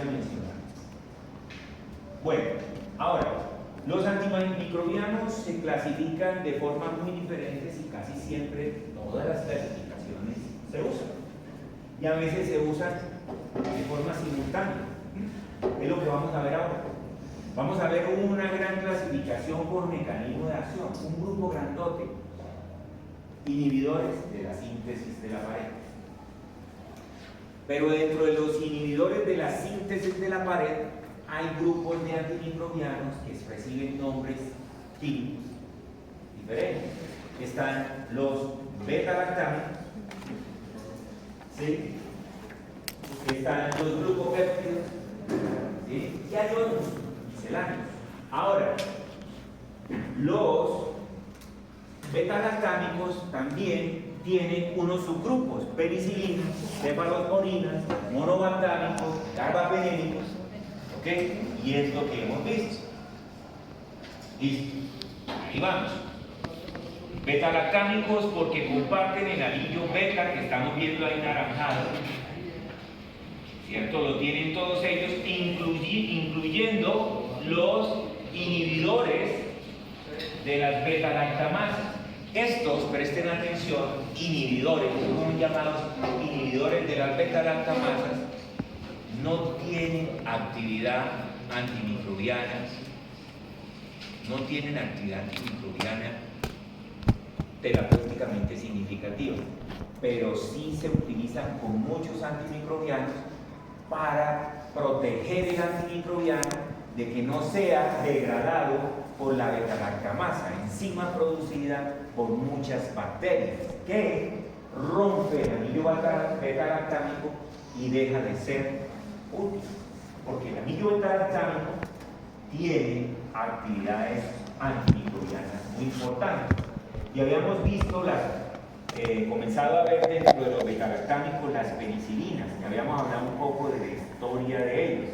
a mencionar. Bueno, ahora, los antimicrobianos se clasifican de formas muy diferentes y casi siempre todas las clasificaciones se usan. Y a veces se usan de forma simultánea. Es lo que vamos a ver ahora. Vamos a ver una gran clasificación por mecanismo de acción, un grupo grandote, inhibidores de la síntesis de la pared. Pero dentro de los inhibidores de la síntesis de la pared hay grupos de antimicrobianos que reciben nombres químicos diferentes. Están los beta-lactámicos, ¿sí? Están los glucopéptidos, ¿sí? Y hay otros misceláneos. Ahora, los beta-lactámicos también tienen unos subgrupos: penicilinas, cefalosporinas, monobactámicos, carbapenémicos, ¿ok? Y es lo que hemos visto. Listo, ahí vamos. Beta-lactámicos porque comparten el anillo beta que estamos viendo ahí naranjado, ¿cierto? Lo tienen todos ellos, incluyendo los inhibidores de las beta-lactamasas. Estos, presten atención, inhibidores, son llamados inhibidores de las beta-lactamasas, no tienen actividad antimicrobiana, terapéuticamente significativa, pero sí se utilizan con muchos antimicrobianos para proteger el antimicrobiano de que no sea degradado por la beta-lactamasa, enzima producida por muchas bacterias, que rompe el anillo beta-lactámico y deja de ser útil, porque el anillo beta-lactámico tiene actividades antimicrobianas muy importantes. Y habíamos visto comenzado a ver dentro de los beta-lactámicos las penicilinas, y habíamos hablado un poco de la historia de ellos,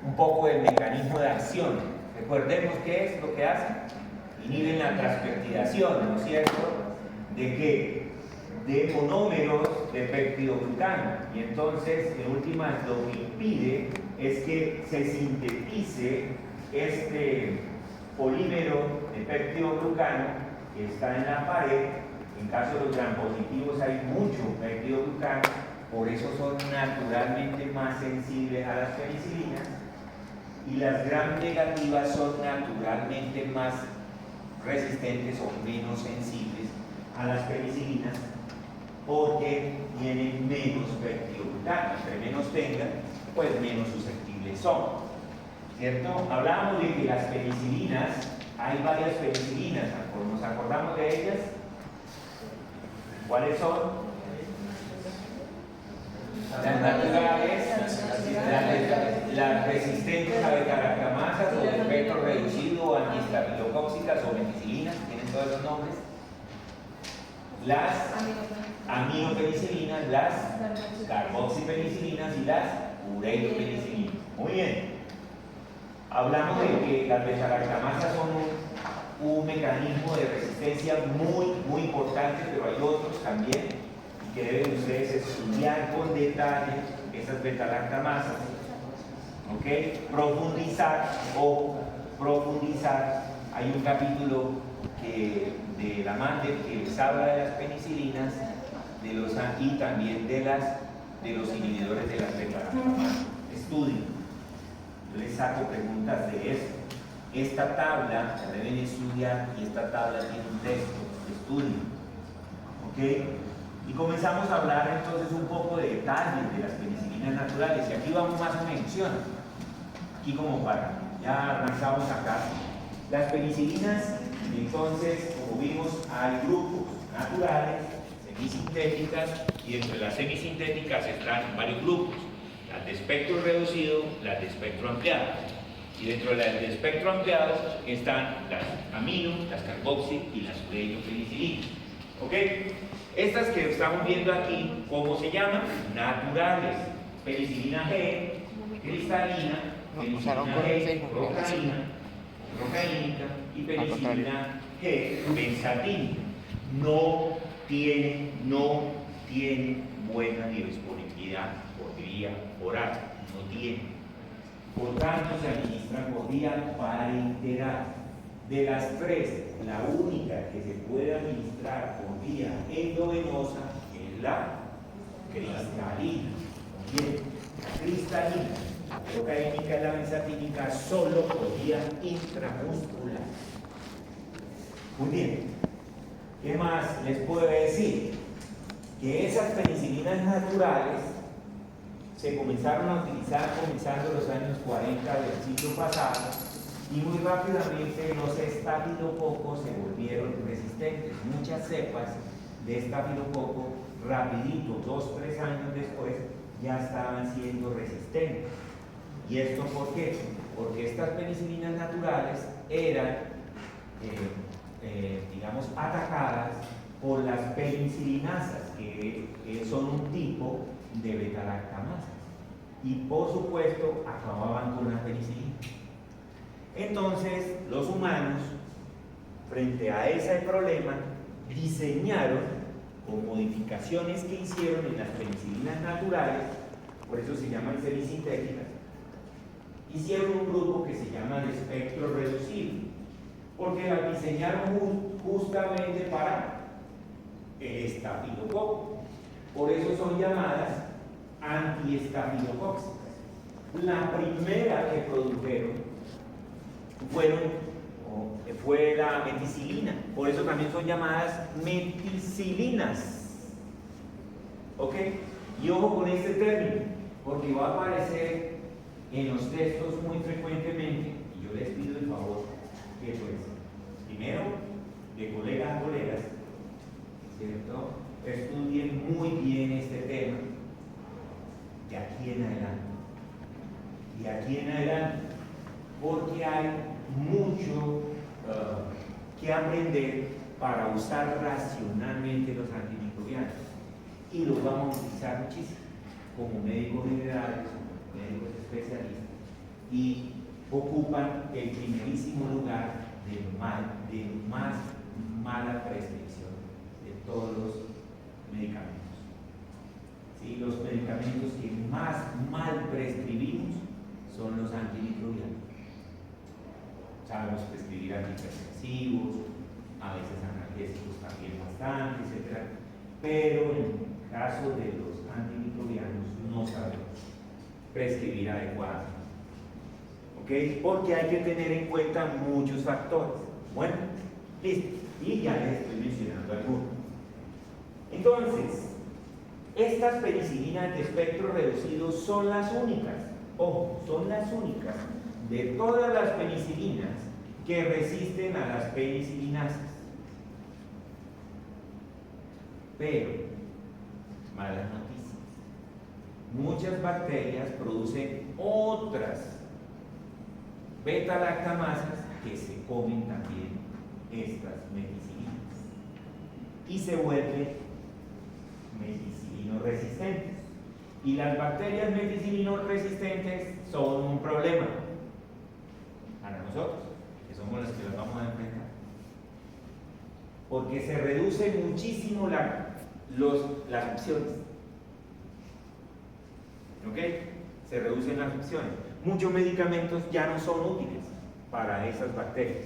un poco del mecanismo de acción. Recordemos qué es lo que hacen: inhiben la transpeptidación, ¿no es cierto? ¿De qué? De monómeros de peptidoglucano, y entonces en últimas lo que impide es que se sintetice este polímero de peptidoglucano que está en la pared. En caso de los gram positivos hay mucho peptidoglucano, por eso son naturalmente más sensibles a las penicilinas, y las gram negativas son naturalmente más resistentes o menos sensibles a las penicilinas, porque tienen menos peptidoglucano. Entre menos tengan, pues menos susceptibles son, ¿cierto? Hablábamos de que las penicilinas, hay varias penicilinas, ¿nos acordamos de ellas? ¿Cuáles son? Las naturales, las resistentes a beta-lactamasas o de espectro reducido, antihistaminocóxicas o meticilinas, tienen todos los nombres. Las aminopenicilinas, las carboxipenicilinas y las ureilopenicilinas. Muy bien. Hablamos de que las beta-lactamasas son un mecanismo de resistencia muy importante, pero hay otros también, y que deben ustedes estudiar con detalle esas beta-lactamasas, ¿ok? Profundizar. Hay un capítulo de la Mander que les habla de las penicilinas y también de los inhibidores de las beta-lactamasas. Estudien. Yo les saco preguntas de esto. Esta tabla la deben estudiar, y esta tabla tiene un texto. Estudien. ¿Ok? Y comenzamos a hablar entonces un poco de detalles de las penicilinas naturales. Y aquí vamos más a mención. Aquí como para, ya arrancamos acá. Las penicilinas, entonces, como vimos, hay grupos naturales, semisintéticas, y entre las semisintéticas están varios grupos: las de espectro reducido, las de espectro ampliado. Y dentro de las de espectro ampliado están las amino, las carboxi y las ureilopenicilinas. ¿Ok? Estas que estamos viendo aquí, ¿cómo se llaman? Naturales. Penicilina G, cristalina, penicilina G, rocaínica y penicilina G, benzatínica. No tiene buena biodisponibilidad por vía oral. no tiene. Por tanto, se administran por vía parenteral. De las tres, la única que se puede administrar por vía endovenosa es la cristalina. Bien, la cristalina, la procaínica y la benzatínica solo por vía intramuscular. Muy bien, ¿qué más les puedo decir? Que esas penicilinas naturales se comenzaron a utilizar comenzando los años 40 del siglo pasado y muy rápidamente los estafilococos se volvieron resistentes. Muchas cepas de estafilococo, rapidito, 2-3 años después, ya estaban siendo resistentes. ¿Y esto por qué? Porque estas penicilinas naturales eran, digamos, atacadas por las penicilinasas, que son un tipo de beta-lactamasas. Y por supuesto, acababan con la penicilina. Entonces, los humanos, frente a ese problema, diseñaron, con modificaciones que hicieron en las penicilinas naturales, por eso se llaman semisintéticas, hicieron un grupo que se llama de espectro reducido, porque las diseñaron justamente para el estafilococo. Por eso son llamadas antiestafilocóxicas. La primera que produjeron fue la meticilina, por eso también son llamadas meticilinas. ¿Ok? Y ojo con este término, porque va a aparecer en los textos muy frecuentemente, y yo les pido el favor que pues, primero, de colegas a colegas, ¿cierto?, estudien muy bien este tema de aquí en adelante. De aquí en adelante, porque hay mucho que aprender para usar racionalmente los antimicrobianos y los vamos a utilizar muchísimo como médicos generales, médicos especialistas, y ocupan el primerísimo lugar de más mala prescripción de todos los medicamentos. ¿Sí? Los medicamentos que más mal prescribimos son los antimicrobianos. Sabemos prescribir antihipertensivos, a veces analgésicos también bastante, etc. Pero en el caso de los antimicrobianos no sabemos prescribir adecuadamente. ¿Ok? Porque hay que tener en cuenta muchos factores. Bueno, listo. Y ya les estoy mencionando algunos. Entonces, estas penicilinas de espectro reducido son las únicas, ojo, son las únicas de todas las penicilinas que resisten a las penicilinasas. Pero, malas noticias, muchas bacterias producen otras beta-lactamasas que se comen también estas meticilinas y se vuelven meticilino-resistentes. Y las bacterias meticilino-resistentes son un problema para nosotros, que somos los que las vamos a enfrentar, porque se reduce muchísimo las opciones. ¿Ok? Se reducen las opciones. Muchos medicamentos ya no son útiles para esas bacterias.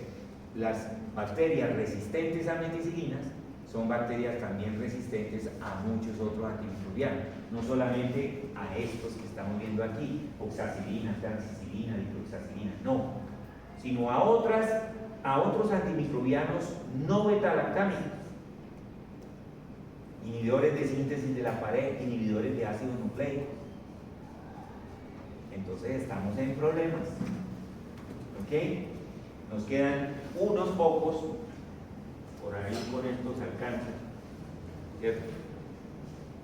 Las bacterias resistentes a meticilinas son bacterias también resistentes a muchos otros antimicrobianos, no solamente a estos que estamos viendo aquí, oxacilina, ampicilina, dicloxacilina, no, sino a otros antimicrobianos no beta-lactámicos, inhibidores de síntesis de la pared, inhibidores de ácido nucleico. Entonces estamos en problemas. ¿Ok? Nos quedan unos pocos, por ahí con estos alcanzan, ¿cierto?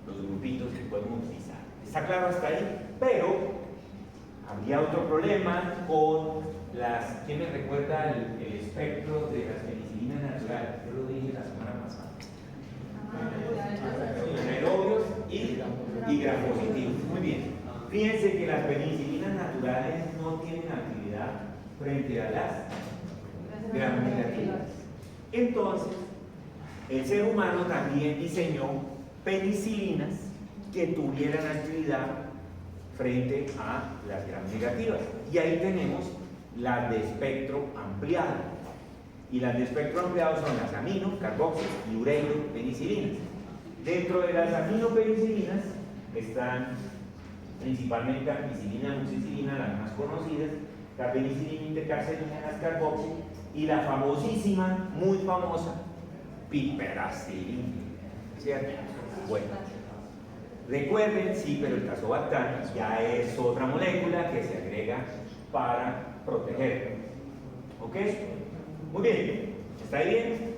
Los grupitos que podemos utilizar. Está claro hasta ahí, pero habría otro problema con las. ¿Quién me recuerda el espectro de las penicilinas naturales? Yo lo dije la semana pasada. Anaerobios y gram positivos. Muy bien. Fíjense que las penicilinas naturales no tienen actividad frente a las gram negativas. Entonces, el ser humano también diseñó penicilinas que tuvieran actividad frente a las gram negativas. Y ahí tenemos las de espectro ampliado. Y las de espectro ampliado son las amino, carboxil y ureilo penicilinas. Dentro de las aminopenicilinas están principalmente ampicilina, amoxicilina, las más conocidas, carbenicilina, intercarcelina, las carboxil, y la famosísima, muy famosa, piperacilina. ¿Cierto? Bueno, recuerden, sí, pero el tazobactam ya es otra molécula que se agrega para proteger. ¿Ok? Muy bien. ¿Está ahí bien?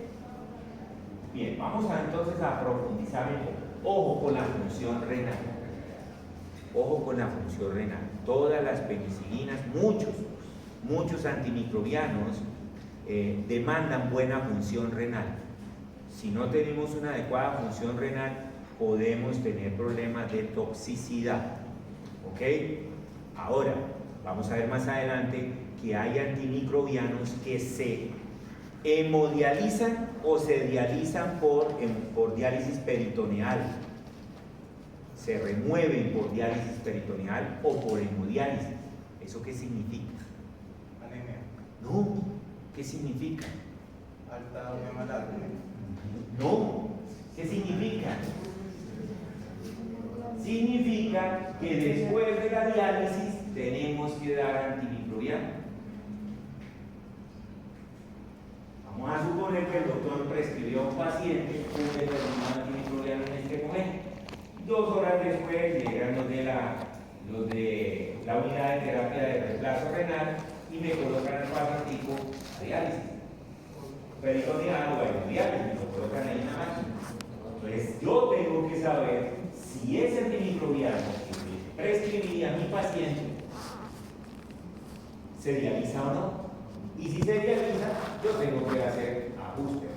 Bien, vamos entonces a profundizar un poco. Ojo con la función renal. Ojo con la función renal. Todas las penicilinas, muchos antimicrobianos demandan buena función renal. Si no tenemos una adecuada función renal, podemos tener problemas de toxicidad. ¿Ok? Ahora, vamos a ver más adelante que hay antimicrobianos que se hemodializan o se dializan por diálisis peritoneal. Se remueven por diálisis peritoneal o por hemodiálisis. ¿Eso qué significa? Anemia. No, ¿qué significa? Alta hemoglobina. No, ¿qué significa? Significa que después de la diálisis tenemos que dar antimicrobiano. Vamos a suponer que el doctor prescribió a un paciente un determinado antimicrobiano en este momento. 2 horas después llegan los de la unidad de terapia de reemplazo renal y me colocan el pacientico a diálisis. Peritoneal o a hemodiálisis, me lo colocan ahí en la máquina. Entonces yo tengo que saber si ese antimicrobiano que prescribí a mi paciente se dializa o no. Y si se dializa, yo tengo que hacer ajustes,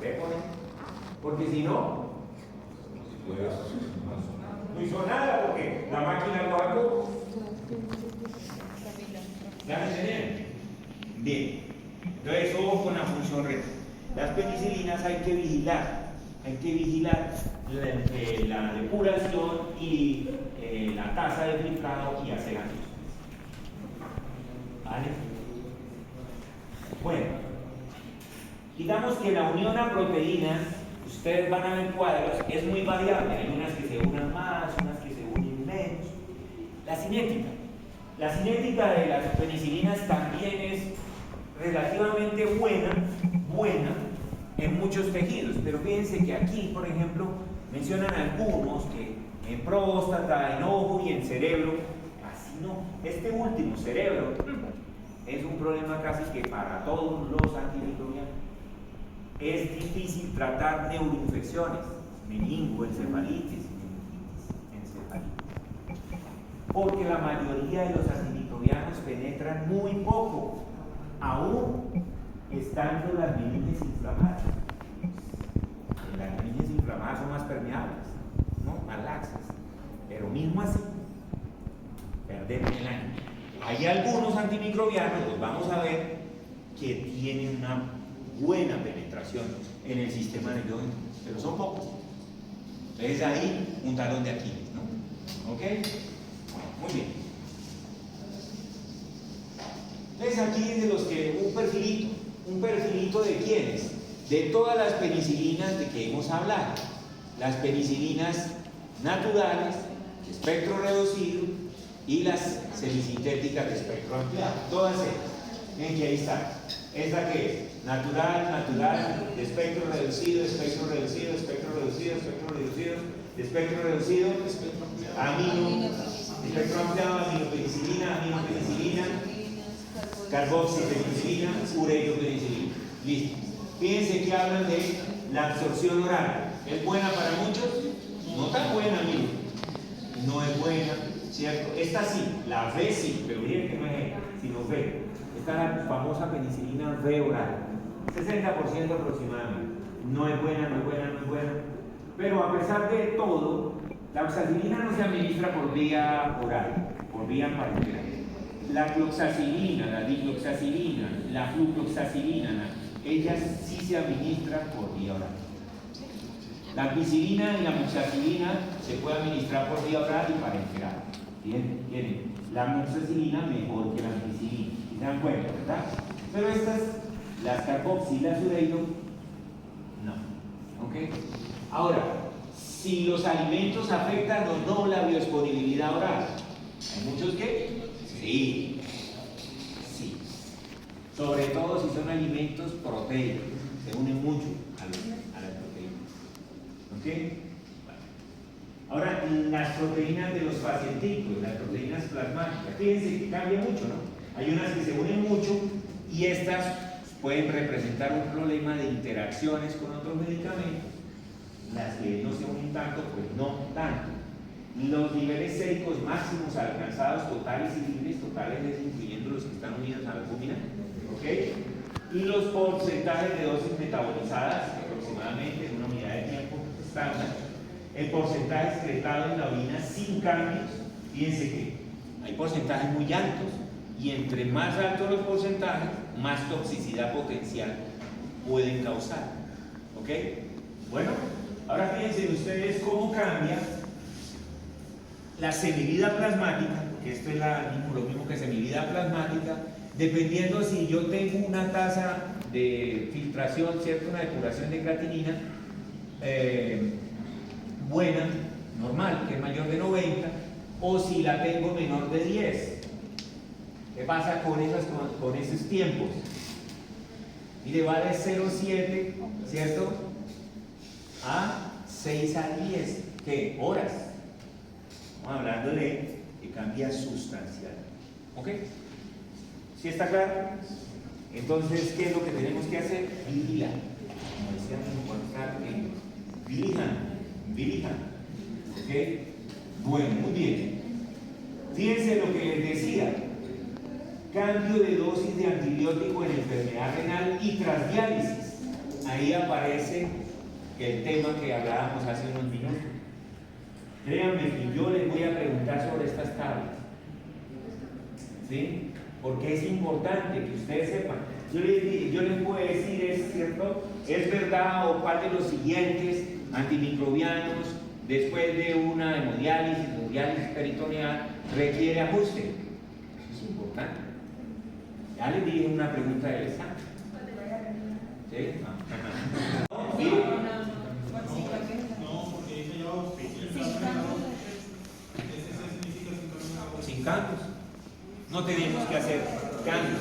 porque si no, pues, no hizo nada, porque la máquina lo hago. ¿Ya me entendieron? Bien, entonces ojo con la función renal. Las penicilinas hay que vigilar la depuración y la tasa de filtrado y hacer ajustes. ¿Vale? Bueno, digamos que la unión a proteínas, ustedes van a ver cuadros, es muy variable. Hay unas que se unan más, unas que se unen menos. La cinética de las penicilinas también es relativamente buena en muchos tejidos, pero fíjense que aquí, por ejemplo, mencionan algunos que en próstata, en ojo y en cerebro, así no. Este último, cerebro, es un problema casi que para todos los antimicrobianos. Es difícil tratar neuroinfecciones, meningoencefalitis, encefalitis, porque la mayoría de los antimicrobianos penetran muy poco, aún estando las meninges inflamadas. Las meninges inflamadas son más permeables, ¿no? Más laxas, pero mismo así, perdemos el año. Hay algunos antimicrobianos, los vamos a ver, que tienen una buena penetración en el sistema nervioso, pero son pocos. Entonces ahí un talón de Aquiles, ¿no? ¿Ok? Muy bien. Entonces aquí de los que un perfilito de quiénes, de todas las penicilinas de que hemos hablado, las penicilinas naturales, de espectro reducido, y las semisintéticas de espectro ampliado, todas ellas. Miren que ahí está. ¿Esta qué es? Natural, de espectro reducido, espectro reducido, espectro reducido, espectro reducido, de espectro reducido, amino, espectro ampliado, aminopenicilina, carboxipenicilina, ureiopenicilina. Listo. Fíjense que hablan de la absorción oral. ¿Es buena para muchos? No tan buena, miren. No es buena. ¿Cierto? Esta sí, la V sí, pero miren que no es E, sino V. Esta es la famosa penicilina V oral, 60% aproximadamente. No es buena. Pero a pesar de todo, la oxacilina no se administra por vía oral, por vía parenteral. La cloxacilina, la dicloxacilina, la flucloxacilina, ellas sí se administran por vía oral. La ampicilina y la amoxicilina se puede administrar por vía oral y parenteral. Tienen la amoxicilina mejor que la ampicilina, ¿sí se dan cuenta, verdad? Pero estas, las carboxilas ureilo, no. ¿Ok? Ahora, si los alimentos afectan o no la biodisponibilidad oral, ¿hay muchos que? Sí. Sobre todo si son alimentos proteicos, se unen mucho a las proteínas. ¿Ok? Bueno. Ahora, las proteínas de los pacienticos, las proteínas plasmáticas, fíjense que cambia mucho, ¿no? Hay unas que se unen mucho y estas pueden representar un problema de interacciones con otros medicamentos. Las que no se unen tanto, pues no tanto. Los niveles séricos máximos alcanzados totales y libres totales, incluyendo los que están unidos a la albúmina, ¿ok? Y los porcentajes de dosis metabolizadas, aproximadamente en una unidad de tiempo estándar, el porcentaje excretado en la orina sin cambios. Fíjense que hay porcentajes muy altos y entre más altos los porcentajes, más toxicidad potencial pueden causar. ¿Ok? Bueno, ahora fíjense ustedes cómo cambia la semivida plasmática, porque esto es lo mismo que semivida plasmática, dependiendo si yo tengo una tasa de filtración, ¿cierto? Una depuración de creatinina buena, normal, que es mayor de 90, o si la tengo menor de 10. ¿Qué pasa con esos tiempos? Mire, va de 0,7, ¿cierto? A 6 a 10. ¿Qué? Horas. Estamos hablando de que cambia sustancial. ¿Ok? ¿Sí está claro? Entonces, ¿qué es lo que tenemos que hacer? Vigilar. Como decíamos cuando estaba pequeño. Vigilar. ¿Ok? Bueno, muy bien. Fíjense lo que les decía. Cambio de dosis de antibiótico en enfermedad renal y tras diálisis. Ahí aparece el tema que hablábamos hace unos minutos. Créanme que yo les voy a preguntar sobre estas tablas. ¿Sí? Porque es importante que ustedes sepan. Yo les puedo decir, ¿es cierto? ¿Es verdad o cuál de los siguientes antimicrobianos después de una hemodiálisis o diálisis peritoneal requiere ajuste? Eso es importante. Ya les dije una pregunta del examen. ¿Sí? No, porque dice yo sin cambios. No tenemos que hacer cambios.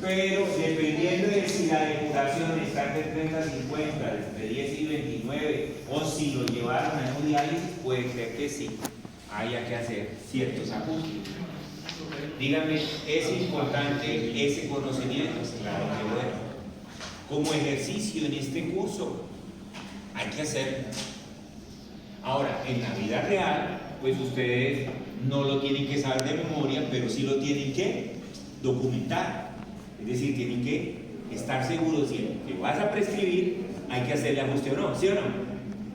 Pero dependiendo de si la depuración está entre 30 y 50, entre 10 y 29, o si lo llevaron a hemodiálisis, puede ser que sí haya que hacer ciertos ajustes. Díganme, ¿es importante ese conocimiento? Claro que bueno. Como ejercicio en este curso, hay que hacerlo. Ahora, en la vida real, pues ustedes no lo tienen que saber de memoria, pero sí lo tienen que documentar. Es decir, tienen que estar seguros si lo que vas a prescribir hay que hacerle ajuste o no, ¿sí o no?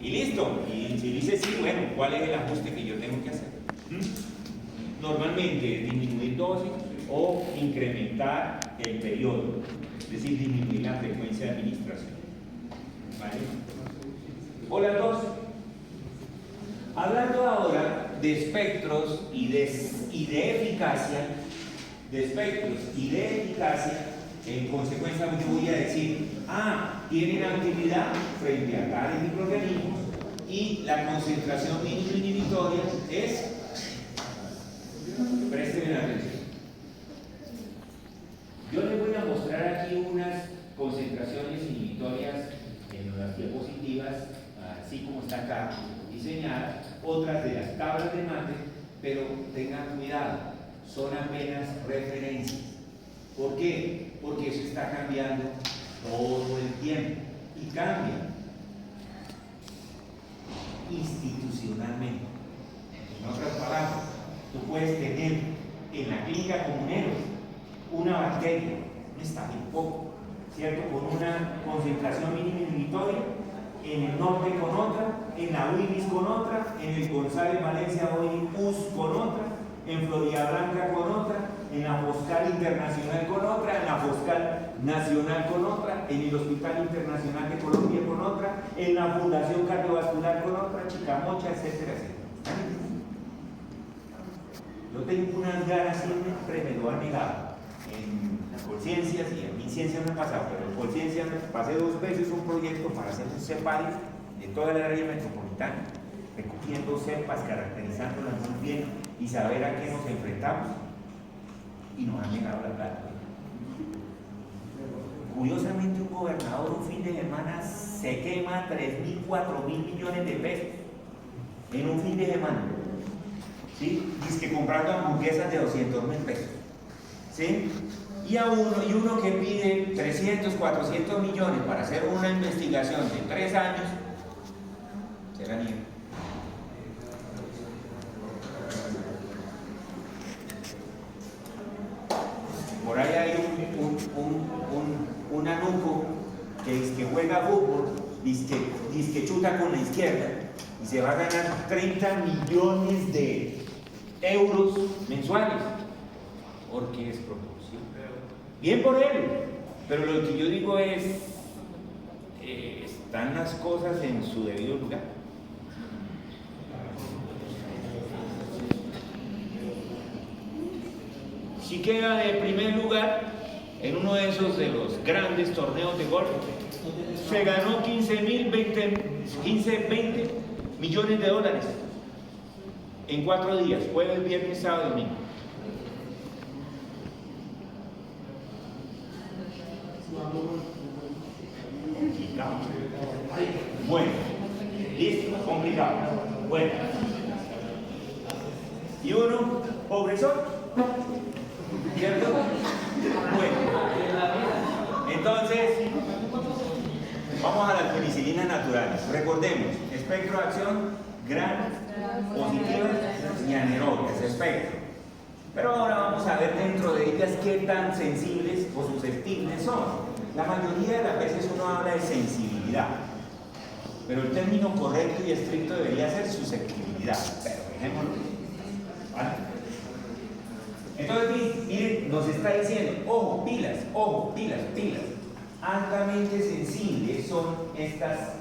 Y listo. Y si dice sí, bueno, ¿cuál es el ajuste que yo tengo que hacer? Normalmente disminuir dosis o incrementar el periodo, es decir, disminuir la frecuencia de administración. ¿Vale? O las dos. Hablando ahora de espectros y de eficacia, en consecuencia yo voy a decir, tienen actividad frente a tales microorganismos y la concentración mínima inhibitoria es, presten atención. Yo les voy a mostrar aquí unas concentraciones inhibitorias en las diapositivas, así como está acá diseñadas, otras de las tablas de mate, pero tengan cuidado, son apenas referencias. ¿Por qué? Porque eso está cambiando todo el tiempo y cambia institucionalmente. En otras palabras, tú puedes tener en la clínica comunero una bacteria, un estafilococo, ¿cierto? Con una concentración mínima inhibitoria, en el norte con otra, en la UIBIS con otra, en el González Valencia UIS con otra, en Florida Blanca con otra, en la Foscal Internacional con otra, en la Foscal Nacional con otra, en el Hospital Internacional de Colombia con otra, en la Fundación Cardiovascular con otra, Chicamocha, etcétera, etcétera. Yo tengo unas ganas, siempre me lo han negado. En Colciencias, y en mi ciencia no ha pasado, pero en Colciencias pasé 2 veces un proyecto para hacer un cepario de toda la área metropolitana, recogiendo cepas, caracterizándolas muy bien y saber a qué nos enfrentamos. Y nos han negado la plata. Curiosamente, un gobernador un fin de semana se quema 3.000, 4.000 millones de pesos en un fin de semana. ¿Sí? Dice que comprando hamburguesas de 200.000 pesos. ¿Sí? Y uno que pide 300, 400 millones para hacer una investigación de 3 años, se la niega. Por ahí hay un anuco que juega fútbol, dice que chuta con la izquierda y se va a ganar 30 millones de euros mensuales, porque es proporción. Bien por él, pero lo que yo digo es, están las cosas en su debido lugar. Si queda de primer lugar en uno de esos de los grandes torneos de golf, se ganó 15, 20 millones de dólares en 4 días, jueves, viernes, sábado y domingo. Complicado. Bueno, listo, complicado. Bueno. Y uno, pobrezón. ¿Cierto? Bueno. Entonces, vamos a las penicilinas naturales. Recordemos, espectro de acción, gran, positivas y anaerobias, espectro. Pero ahora vamos a ver dentro de ellas qué tan sensibles o susceptibles son. La mayoría de las veces uno habla de sensibilidad, pero el término correcto y estricto debería ser susceptibilidad. Pero dejémoslo. ¿Vale? Entonces, miren, nos está diciendo, ojo, pilas, pilas. Altamente sensibles son estas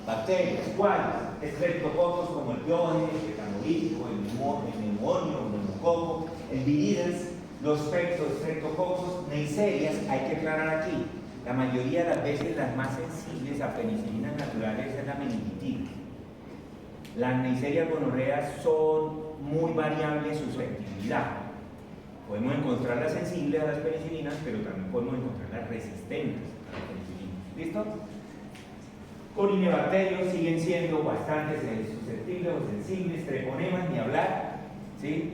bacterias. ¿Cuáles? Estreptococcus como el Piógenes, el canolítico, el neumonio, el neumococo, el viridans, los Streptococcus neiserias. Hay que aclarar aquí, la mayoría de las veces las más sensibles a penicilinas naturales es la meningitis. Las neiserias gonorreas son muy variables en susceptibilidad. Podemos encontrar las sensibles a las penicilinas, pero también podemos encontrar las resistentes a las penicilinas. ¿Listo? Corinebacterios siguen siendo bastante susceptibles o sensibles. Treponemas, ni hablar, ¿sí?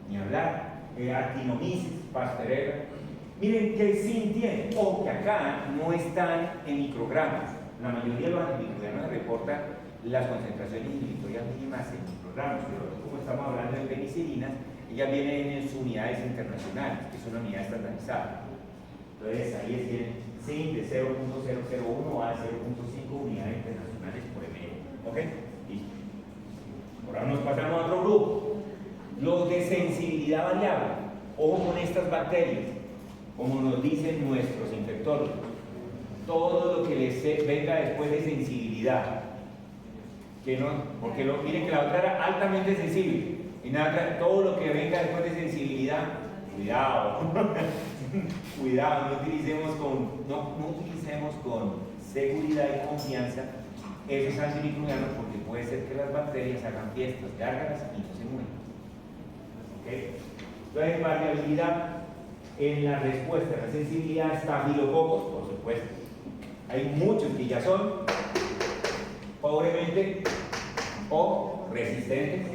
Ni hablar. Actinomyces, Pasteurella. Miren que sí tienen, o que acá no están en microgramos. La mayoría de los antimicrobianos reportan las concentraciones inhibitorias mínimas en microgramos, pero como estamos hablando de penicilinas, ellas vienen en sus unidades internacionales, que es una unidad estandarizada. Entonces ahí tienen zinc de 0.001 a 0.5 unidades internacionales por ml. ¿Ok? Listo. Ahora nos pasamos a otro grupo. Los de sensibilidad variable. Ojo con estas bacterias, como nos dicen nuestros infectólogos. Todo lo que les venga después de sensibilidad. Que no, porque miren que la otra era altamente sensible. Y nada, todo lo que venga después de sensibilidad, cuidado. Cuidado, no utilicemos con seguridad y confianza esos antimicrobianos, porque puede ser que las bacterias hagan fiestas, gárgaras y no se mueran. ¿Okay? Entonces, variabilidad en la respuesta. La sensibilidad, estafilococos, por supuesto. Hay muchos que ya son pobremente o resistentes.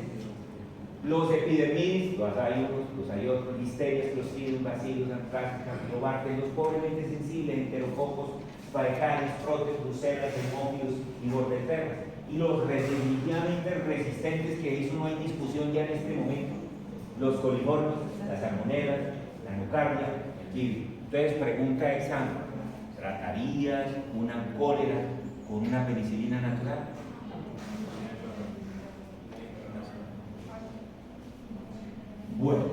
Los epidermidis, los hay unos, los hay otros, listerias, clostridium, bacillus, anthracis, campylobacter, los pobremente sensibles, enterococos, faecalis, protes, brucelas, hemófilos y bordeferras. Y los definitivamente resistentes, que eso no hay discusión ya en este momento, los coliformes, las salmonelas, la nocardia, el virus. Entonces, pregunta de examen: ¿tratarías una cólera con una penicilina natural? Bueno,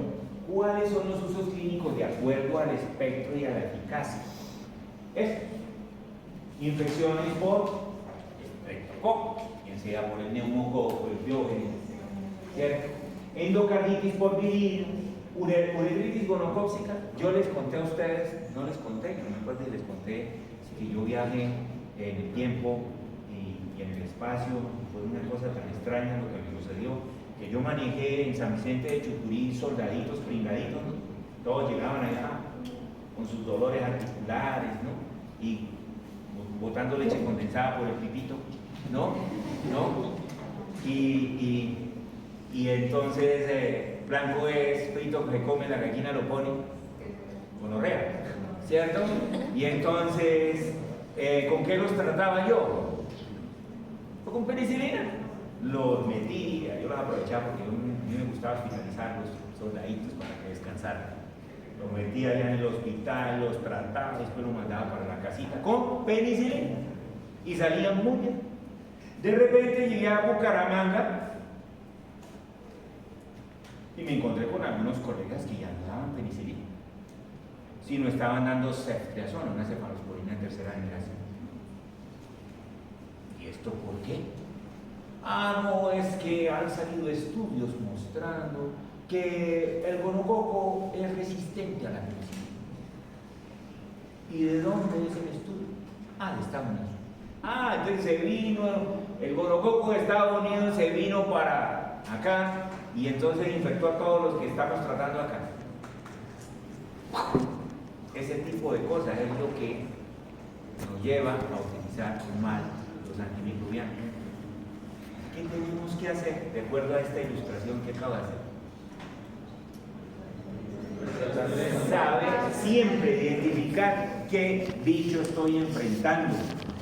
¿cuáles son los usos clínicos de acuerdo al espectro y a la eficacia? Estos: infecciones por estreptococo, bien sea por el neumococo, el Piógenes, ¿cierto? endocarditis por viril, uretritis gonocócica. Yo les conté a ustedes, no les conté, no me acuerdo si les conté que yo viajé en el tiempo y en el espacio. Fue una cosa tan extraña lo que me sucedió, que yo manejé en San Vicente de Chucurí soldaditos, pringaditos, ¿no? Todos llegaban allá con sus dolores articulares, ¿no? Y botando leche condensada por el pipito, ¿no? Y entonces blanco es frito que se come, la gallina lo pone, gonorrea, ¿cierto? Y entonces, ¿con qué los trataba yo? Con penicilina. Los metía, yo los aprovechaba porque a mí me gustaba hospitalizar los soldaditos para que descansaran. Los metía allá en el hospital, los trataba, después los mandaba para la casita con penicilina y salían muy bien. De repente llegué a Bucaramanga y me encontré con algunos colegas que ya no daban penicilina, sino estaban dando ceftriaxona, una cefalosporina en tercera generación. ¿Y esto por qué? No, es que han salido estudios mostrando que el gonococo es resistente a la penicilina. ¿Y de dónde es el estudio? De Estados Unidos. Entonces se vino, el gonococo de Estados Unidos se vino para acá y entonces infectó a todos los que estamos tratando acá. Ese tipo de cosas es lo que nos lleva a utilizar mal los antimicrobianos. ¿Qué tenemos que hacer de acuerdo a esta ilustración que acabo de hacer? Sabe siempre identificar qué bicho estoy enfrentando,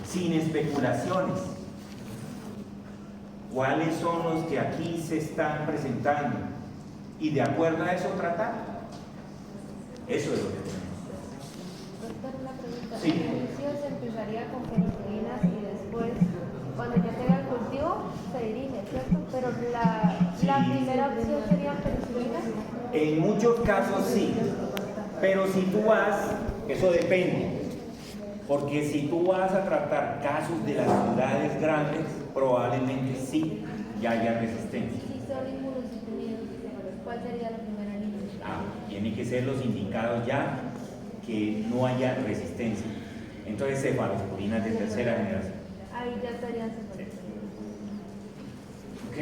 sin especulaciones. ¿Cuáles son los que aquí se están presentando? Y de acuerdo a eso tratar. Eso es lo que tenemos. Doctor, una pregunta. Sí. El inicio se empezaría con penicilinas y después, cuando ya tenga el cultivo, se dirige, ¿cierto? Pero la primera opción sería penicilinas. En muchos casos sí, pero si tú vas, eso depende, porque si tú vas a tratar casos de las ciudades grandes, probablemente sí, ya haya resistencia. Si son inmunosuprimidos, ¿cuál sería la primera línea? Tienen que ser los indicados ya que no haya resistencia. Entonces, cefalosporinas de tercera generación. Ahí ya estarían cefalosporinas. ¿Ok?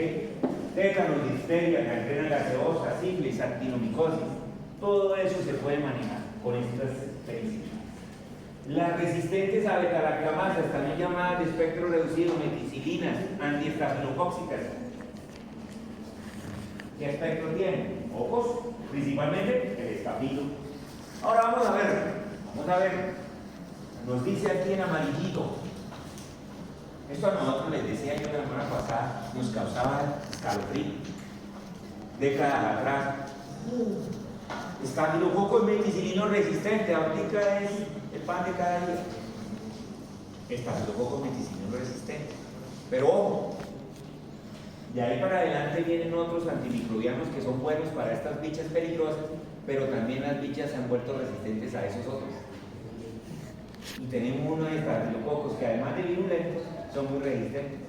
Tétanos, difteria, gangrena gaseosa, sífilis, actinomicosis, todo eso se puede manejar con estas penicilinas. Las resistentes a beta-lactamasas, también llamadas de espectro reducido, meticilinas, antiestafilocóxicas. ¿Qué espectro tienen? Ojos, principalmente el estafilo. Ahora vamos a ver, nos dice aquí en amarillito. Esto a nosotros, les decía yo la semana pasada, nos causaba escalofrío. Décadas atrás. Estafilococo es meticilino resistente, ahorita es el pan de cada día. Estafilococo es meticilino resistente. Pero ojo, de ahí para adelante vienen otros antimicrobianos que son buenos para estas bichas peligrosas, pero también las bichas se han vuelto resistentes a esos otros. Y tenemos unos estafilococos que además de virulentos, son muy resistentes.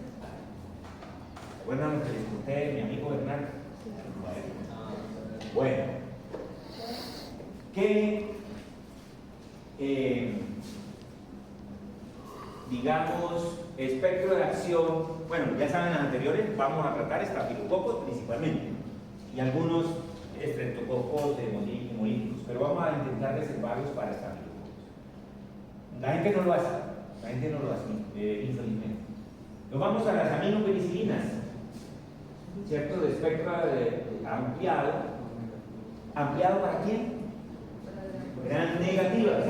¿Recuerdan lo que les conté de mi amigo Bernardo? Bueno, que digamos, espectro de acción, bueno, ya saben las anteriores, vamos a tratar estafilococos principalmente y algunos estreptococos de hemolíticos, pero vamos a intentar reservarlos para estafilococos. La gente no lo hace, infelizmente. Nos vamos a las aminopenicilinas, ¿cierto? De espectro ampliado. ¿Ampliado para quién? Gram negativas.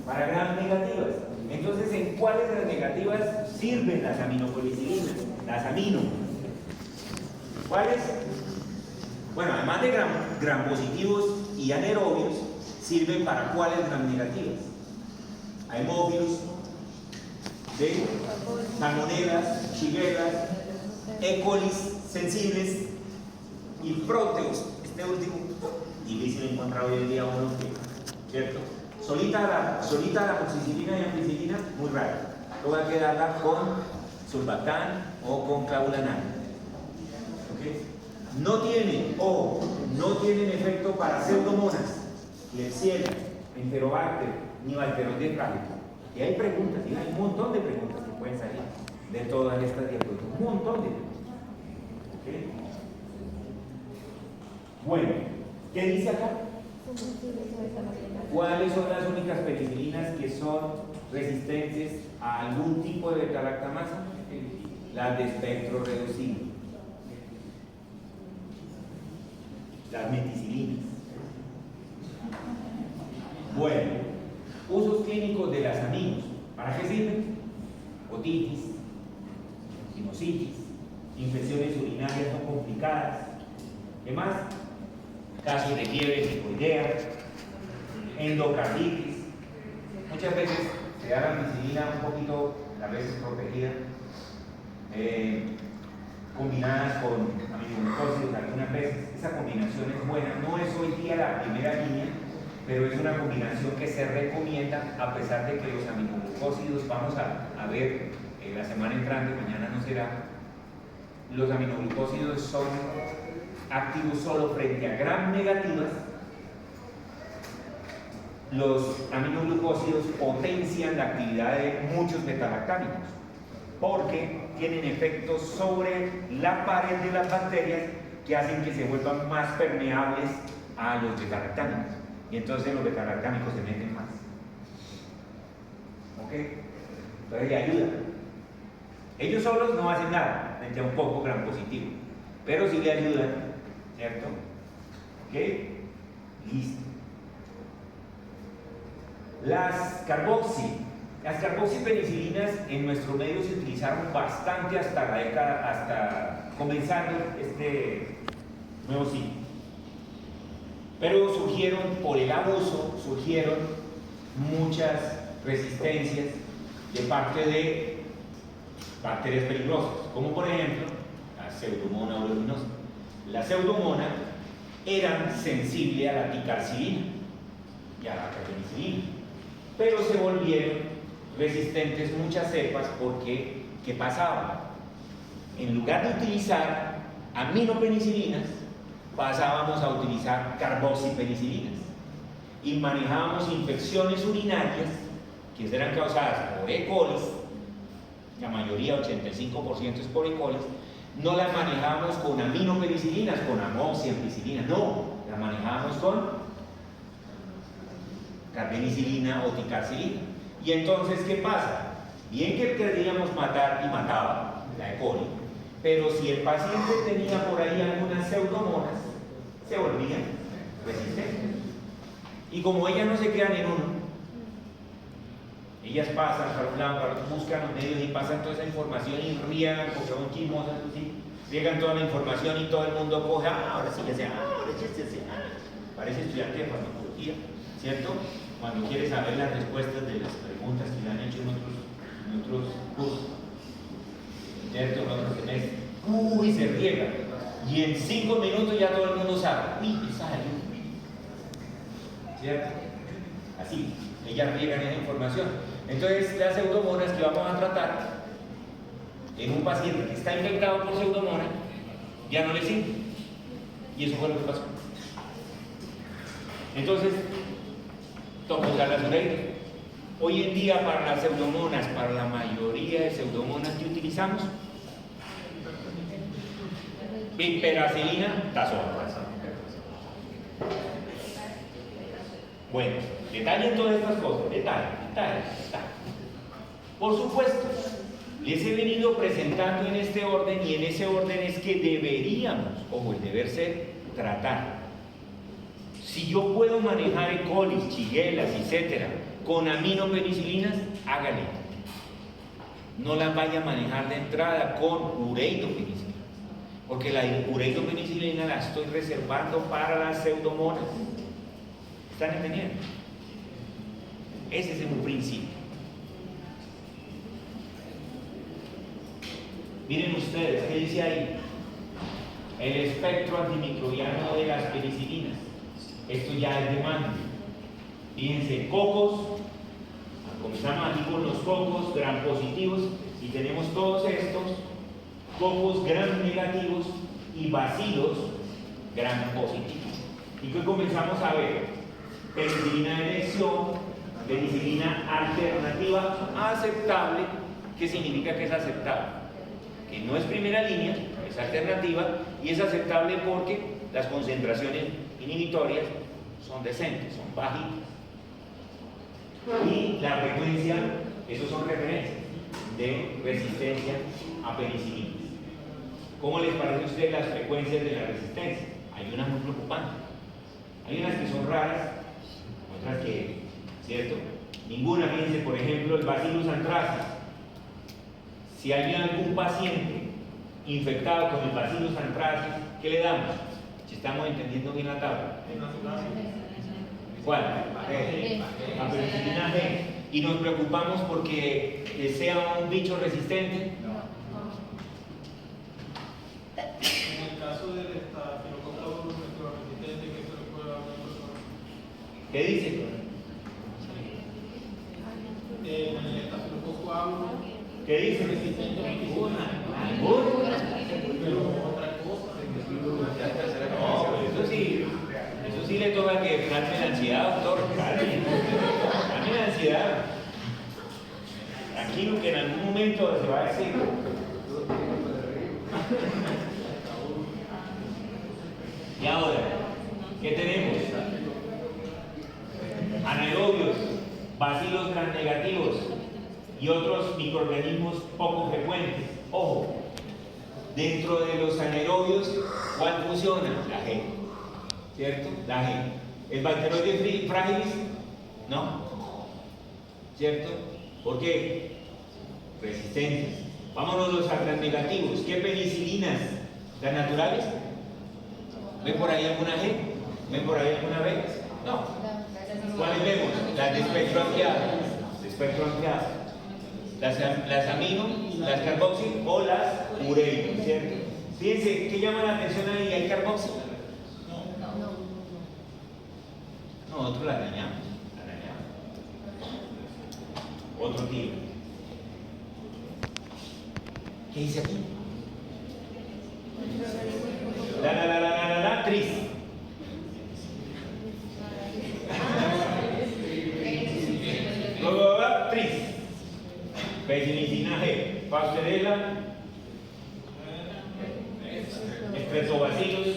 Para gram negativas. Entonces, ¿en cuáles de las negativas sirven las aminopenicilinas? Las amino. ¿Cuáles? Bueno, además de gram positivos y anaerobios, sirven para cuáles gram negativas. Hemófilos, de salmonelas, shigella, E. coli sensibles y próteos. Este último, difícil encontrar hoy en día uno que, ¿cierto? Solita la amoxicilina y ampicilina, muy raro. Luego hay que darla con sulbacán o con clavulanal. ¿Okay? No tienen, ojo, no tienen efecto para pseudomonas, Klebsiella, Enterobacter, ni Bacteroides frágiles. Y hay preguntas, y hay un montón de preguntas que pueden salir de todas estas diapositivas. Un montón de preguntas. ¿Okay? Bueno, ¿qué dice acá? ¿Cuáles son las únicas penicilinas que son resistentes a algún tipo de beta-lactamasa? Las de espectro reducido. Las meticilinas. Bueno, usos clínicos de las aminos. ¿Para qué sirven? Otitis, sinusitis, infecciones urinarias no complicadas. ¿Qué más? Casos de fiebre tifoidea, endocarditis. Muchas veces se da la ampicilina un poquito, a veces protegida, combinadas con aminoglucósidos algunas veces. Esa combinación es buena, no es hoy día la primera línea, pero es una combinación que se recomienda a pesar de que los aminoglucósidos, vamos a ver la semana entrante, mañana no será, los aminoglucósidos son activos solo frente a gram negativas. Los aminoglucósidos potencian la actividad de muchos betalactámicos porque tienen efectos sobre la pared de las bacterias que hacen que se vuelvan más permeables a los betalactámicos y entonces los betalactámicos se meten más. ¿Ok? Entonces le ayudan. Ellos solos no hacen nada frente a un poco gram positivo, pero sí le ayudan, ¿cierto? ¿Ok? Listo. Las carboxipenicilinas en nuestro medio se utilizaron bastante hasta la década, hasta comenzando este nuevo siglo. Pero surgieron, por el abuso, surgieron muchas resistencias de parte de bacterias peligrosas, como por ejemplo la Pseudomonas aeruginosa. La Pseudomonas eran sensibles a la ticarcilina y a la carpenicilina, pero se volvieron resistentes muchas cepas porque, ¿qué pasaba? En lugar de utilizar aminopenicilinas, pasábamos a utilizar carboxipenicilinas y manejábamos infecciones urinarias que eran causadas por E. coli, la mayoría, 85% es por E. coli. No las manejábamos con aminopenicilinas, con amoxicilina, no, las manejábamos con carpenicilina o ticarcilina. Y entonces, ¿qué pasa? Bien que queríamos matar y mataba la E. coli, pero si el paciente tenía por ahí algunas pseudomonas, se volvían resistentes. Y como ellas no se quedan en uno, ellas pasan para un lado, buscan los medios y pasan toda esa información y riegan, porque son chismosas, ¿sí? Riegan toda la información y todo el mundo coge, ahora sí ya sé, ahora sí ya sé, parece estudiante de farmacología, ¿cierto? Cuando quiere saber las respuestas de las preguntas que le han hecho en otros cursos, ¿cierto? En otros semestres, uy, se riega, y en 5 minutos ya todo el mundo sabe, uy, esa ayuda, ¿cierto? Así, ellas riegan esa información. Entonces, las pseudomonas que vamos a tratar en un paciente que está infectado por pseudomonas ya no le sirve. Y eso fue lo que pasó. Entonces, tocó la ureína. Hoy en día, para las pseudomonas, para la mayoría de pseudomonas que utilizamos, piperacilina, tazón. Bueno, detallen todas estas cosas, detallen. Por supuesto, les he venido presentando en este orden y en ese orden es que deberíamos, ojo, el deber ser, tratar. Si yo puedo manejar E. coli, chiguelas, etcétera, con aminopenicilinas, hágale. No las vaya a manejar de entrada con ureidopenicilina, porque la ureidopenicilina la estoy reservando para las pseudomonas. ¿Están entendiendo? Ese es un principio. Miren ustedes, ¿qué dice ahí? El espectro antimicrobiano de las penicilinas. Esto ya es de mando. Fíjense, cocos, comenzamos aquí con los cocos gram positivos y tenemos todos estos cocos gram negativos y bacilos gram positivos. ¿Y qué comenzamos a ver? Penicilina de elección, penicilina alternativa aceptable. ¿Qué significa que es aceptable? Que no es primera línea, es alternativa y es aceptable porque las concentraciones inhibitorias son decentes, son bajitas. Y la frecuencia, esos son referencias de resistencia a penicilina. ¿Cómo les parece a ustedes las frecuencias de la resistencia? Hay unas muy preocupantes. Hay unas que son raras, otras que, ¿cierto? Ninguna. Fíjense, por ejemplo, el Bacillus anthracis. Si hay algún paciente infectado con el Bacillus anthracis, ¿qué le damos? Si estamos entendiendo bien la tabla. ¿Cuál? La penicilina G. ¿Y nos preocupamos porque sea un bicho resistente? En el caso del estafilococo resistente, que se le puede dar a una persona. ¿Qué dice? En el estafilococo aureus, ¿Qué dice? resistente a ninguna. Pero otra cosa. No, eso sí le toca que calme la ansiedad, doctor. Calme la ansiedad. Tranquilo que en algún momento se va a decir. Y ahora, ¿qué tenemos? Anaerobios, bacilos gram negativos y otros microorganismos poco frecuentes. Ojo, dentro de los anaerobios, ¿cuál funciona? La G, ¿cierto? La G. ¿El Bacteroides fragilis? No, ¿cierto? ¿Por qué? Resistencias. Vámonos a los gram negativos. ¿Qué penicilinas? ¿Las naturales? ¿Ven por ahí alguna G? ¿Ven por ahí alguna B? No. ¿Cuáles vemos? Las de espectro ampliado. De espectro ampliado. Las amino, las carboxil o las ureico, ¿cierto? Fíjense, ¿qué llama la atención ahí? ¿Hay carboxil? No, nosotros la dañamos. Otro tipo. ¿Qué dice aquí? Tris. Tris. Penicilina G. Pastorela. Streptobacillus.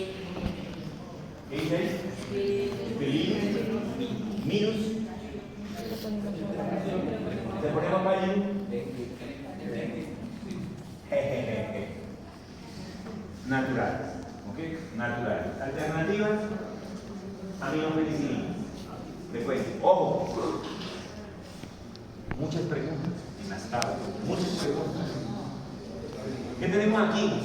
¿Qué dice? Minus. ¿Se ponemos para allí? Naturales, ¿ok? Naturales. Alternativas, aminopenicilina. Después, ojo, muchas preguntas en las tablas, muchas preguntas. ¿Qué tenemos aquí?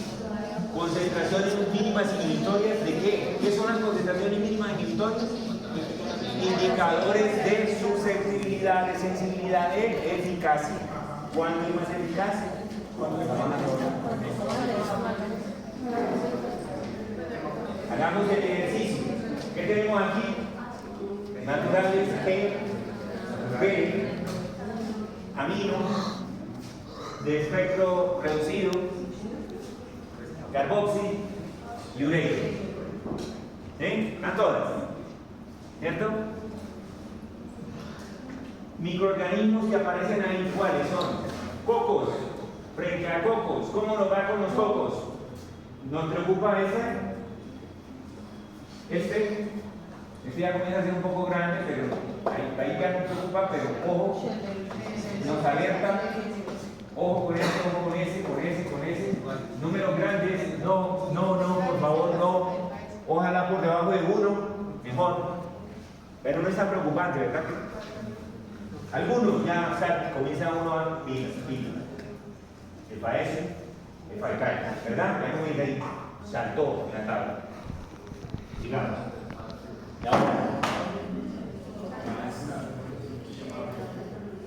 Concentraciones mínimas inhibitorias de qué? ¿Qué son las concentraciones mínimas inhibitorias? Indicadores de susceptibilidad, de sensibilidad, de eficacia. ¿Cuándo es más eficaz? Cuando es más hagamos el ejercicio. ¿Qué tenemos aquí? Naturales G, B, amino, de espectro reducido, carboxil y ureico. ¿Están todas? ¿Cierto? Microorganismos que aparecen ahí, ¿cuáles son? Cocos, frente a cocos. ¿Cómo nos va con los cocos? ¿Nos preocupa este ya comienza a ser un poco grande, pero ahí ya nos preocupa, pero ojo, nos alerta, ojo con este, ojo con ese, números grandes, no, por favor, no, ojalá por debajo de 1, mejor, pero no es tan preocupante, ¿verdad? Algunos ya, o sea, comienza uno a pilas, el FAS, el FAICAI, ¿verdad? Ya como dice ahí, saltó en la tabla. Sigamos. Y ahora,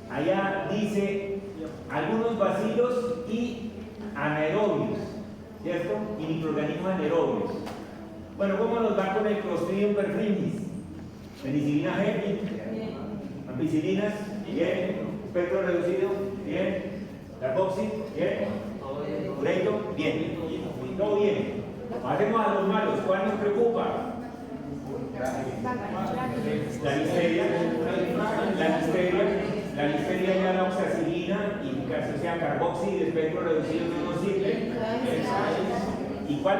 allá dice algunos bacilos y anaerobios, ¿cierto? Y microorganismos anaerobios. Bueno, ¿cómo nos va con el Clostridium perfringens? Penicilina G, ampicilinas, bien. Espectro reducido, bien. Carboxil, bien. Ureico, bien. Todo bien. Pasemos a los malos. ¿Cuál nos preocupa? La listeria ya la oxacilina y sea carboxi de espectro reducido no nos sirve. ¿Y cuál?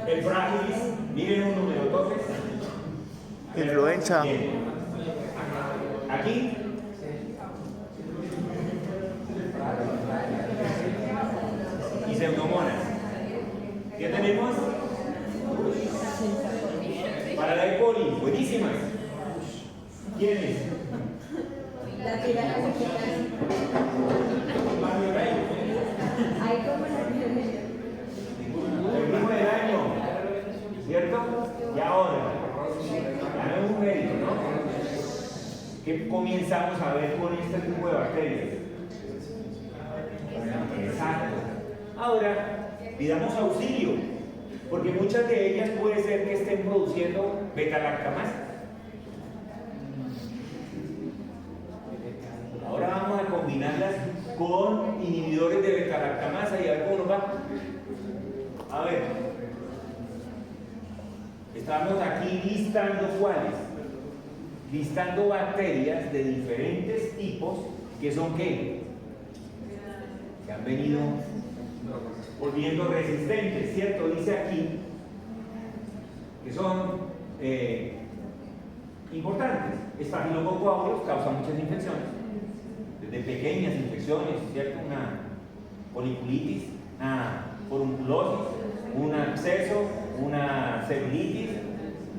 El frágilis. Miren un número, entonces. Influenza. Bien. Aquí. Y pseudomonas. ¿Qué tenemos? Para la E. coli, buenísimas. ¿Quiénes? La tirana hay como El mismo del año, ¿cierto? Y ahora, ganamos un mérito, ¿no? ¿Qué comenzamos a ver con este tipo de bacterias? Exacto. Ahora, pidamos auxilio, porque muchas de ellas puede ser que estén produciendo beta-lactamasa. Ahora vamos a combinarlas con inhibidores de beta-lactamasa y a ver cómo nos va. A ver, estamos aquí listando cuáles. Listando bacterias de diferentes tipos que son ¿qué? Que han venido volviendo resistentes, ¿cierto? Dice aquí que son importantes. Estafilococcus aureus causa muchas infecciones, desde pequeñas infecciones, ¿cierto? Una foliculitis, una forunculosis, un absceso, una celulitis,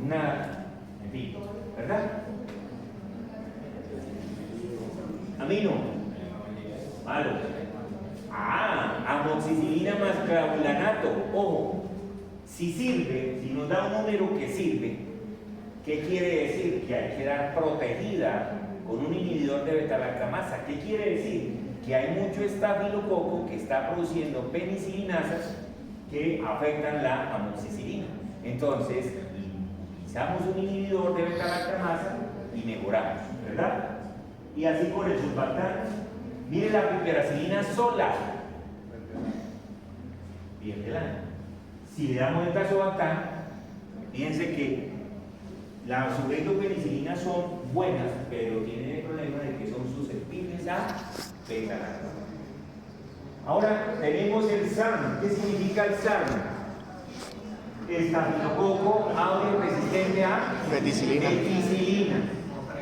en fin, ¿verdad? Amino, malo. Amoxicilina más clavulanato. Ojo, si sirve, si nos da un número que sirve, ¿qué quiere decir? Que hay que dar protegida con un inhibidor de beta-lactamasa. ¿Qué quiere decir? Que hay mucho estafilococo que está produciendo penicilinasas que afectan la amoxicilina. Entonces, utilizamos un inhibidor de beta-lactamasa y mejoramos, ¿verdad? Y así con el sulbactam. Mire la piperacilina sola. Bien del año. Si le damos el tazobactam, fíjense que las subeitopenicilinas son buenas, pero tienen el problema de que son susceptibles a beta-lactamasa. Ahora tenemos el SARM. ¿Qué significa el SARM? Estafilococo aureus resistente a penicilina.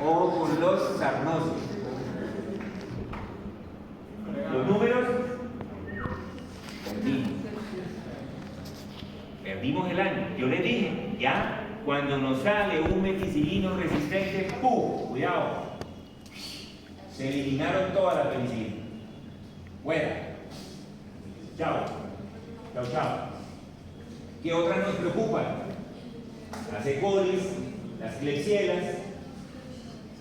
O con los sarnosos. Los números, perdimos el año. Yo les dije, ya cuando nos sale un meticilino resistente, ¡pum! Cuidado, se eliminaron todas las penicilinas. Fuera. Chao. Chao, chao. ¿Qué otras nos preocupan? Las E. colis, las Klebsielas,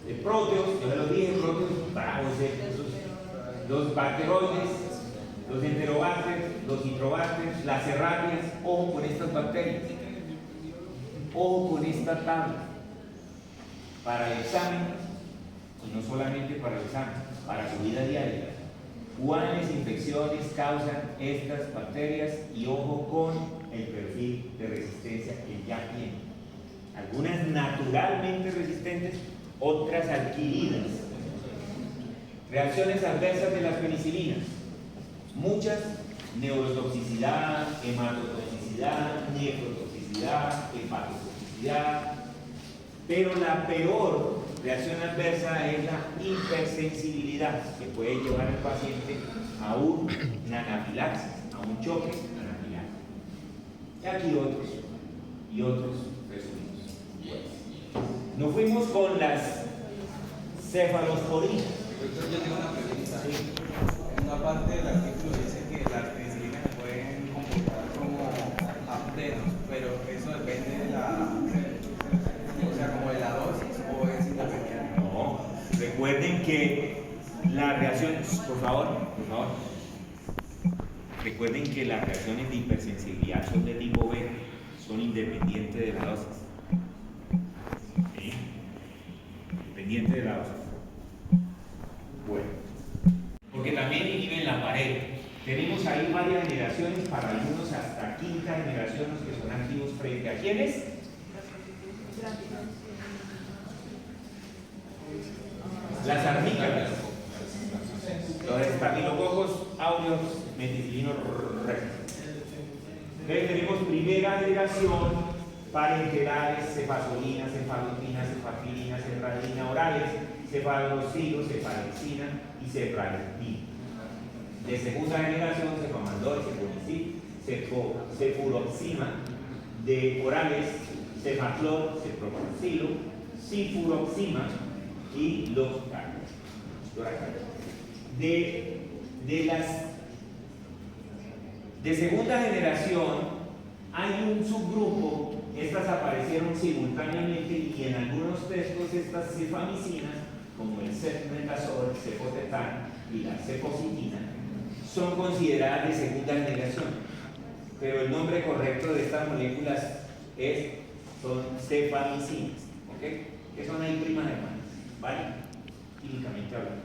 el proteos, yo se los dije, proteos bravos, los bacteroides, los enterobacter, los citrobacter, las serratias. Ojo con estas bacterias, ojo con esta tabla para el examen, y no solamente para el examen, para su vida diaria. ¿Cuáles infecciones causan estas bacterias? Y ojo con el perfil de resistencia que ya tienen. Algunas naturalmente resistentes, otras adquiridas. Reacciones adversas de las penicilinas. Muchas: neurotoxicidad, hematotoxicidad, nefrotoxicidad, hepatotoxicidad. Pero la peor reacción adversa es la hipersensibilidad, que puede llevar al paciente a una anafilaxis, a un choque anafiláctico. Y aquí otros resumidos. Nos fuimos con las cefalosporinas. Yo tengo una pregunta. Sí. En una parte del artículo dice que las penicilinas se pueden comportar como aftenos, pero eso depende de como de la dosis o es independiente. No, recuerden que las reacciones, por favor, recuerden que las reacciones de hipersensibilidad son de tipo B, son independientes de la dosis. ¿Sí? Independiente de la dosis. Bueno, porque también inhiben la pared. Tenemos ahí varias generaciones, para algunos hasta quinta generación, los que son activos frente a quiénes. Las arnícadas, los estafilococos aureus meticilinos rectos. Entonces tenemos primera generación, parentelares, cefazolina, cefalotina, cefapirina, cefradina, orales, cefalocilo, cefalexina y cefralentina. De segunda generación, cefamandor, cefonicid, cefuroxima, de orales, cefaclor, ceproxilo, cifuroxima y loracarios. De segunda generación hay un subgrupo, estas aparecieron simultáneamente y en algunos textos estas cefamicinas, como el cefmetazol, el cefotetán y la cefocitina, son consideradas de segunda generación, pero el nombre correcto de estas moléculas son cefamicinas, ¿ok? Que son ahí primas hermanas, ¿vale? Químicamente hablando.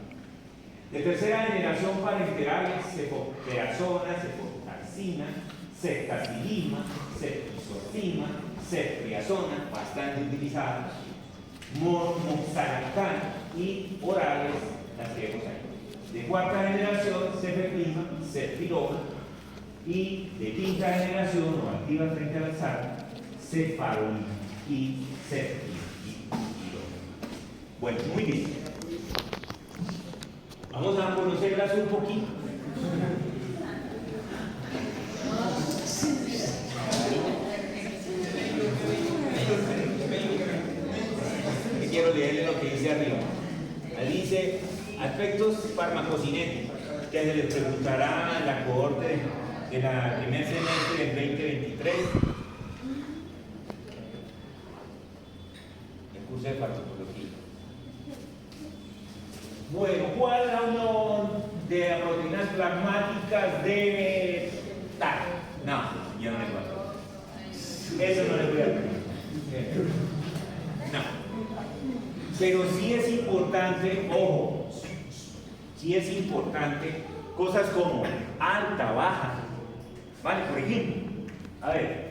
De tercera generación parenterales, cefoterazona, cefotaxina, ceftazidima, ceftriaxona, ceftriazona, bastante utilizadas, moxaracán y orales, las que vemos ahí. De cuarta generación, cefeprima, cefiroma, y de quinta generación, o activa frente al azar, cefalolina y ceftiroma. Bueno, muy bien. Vamos a conocerlas un poquito. Quiero leerle lo que dice arriba. Ahí dice aspectos farmacocinéticos, que se les preguntará en la cohorte de la primer semestre del 2023. El curso de farmacología. Bueno, ¿cuál es la unión de las proteínas plasmáticas de tal? No, yo no le voy a eso no le voy a pedir. No. Pero sí es importante, ojo, sí es importante cosas como alta, baja. ¿Vale? Por ejemplo, a ver,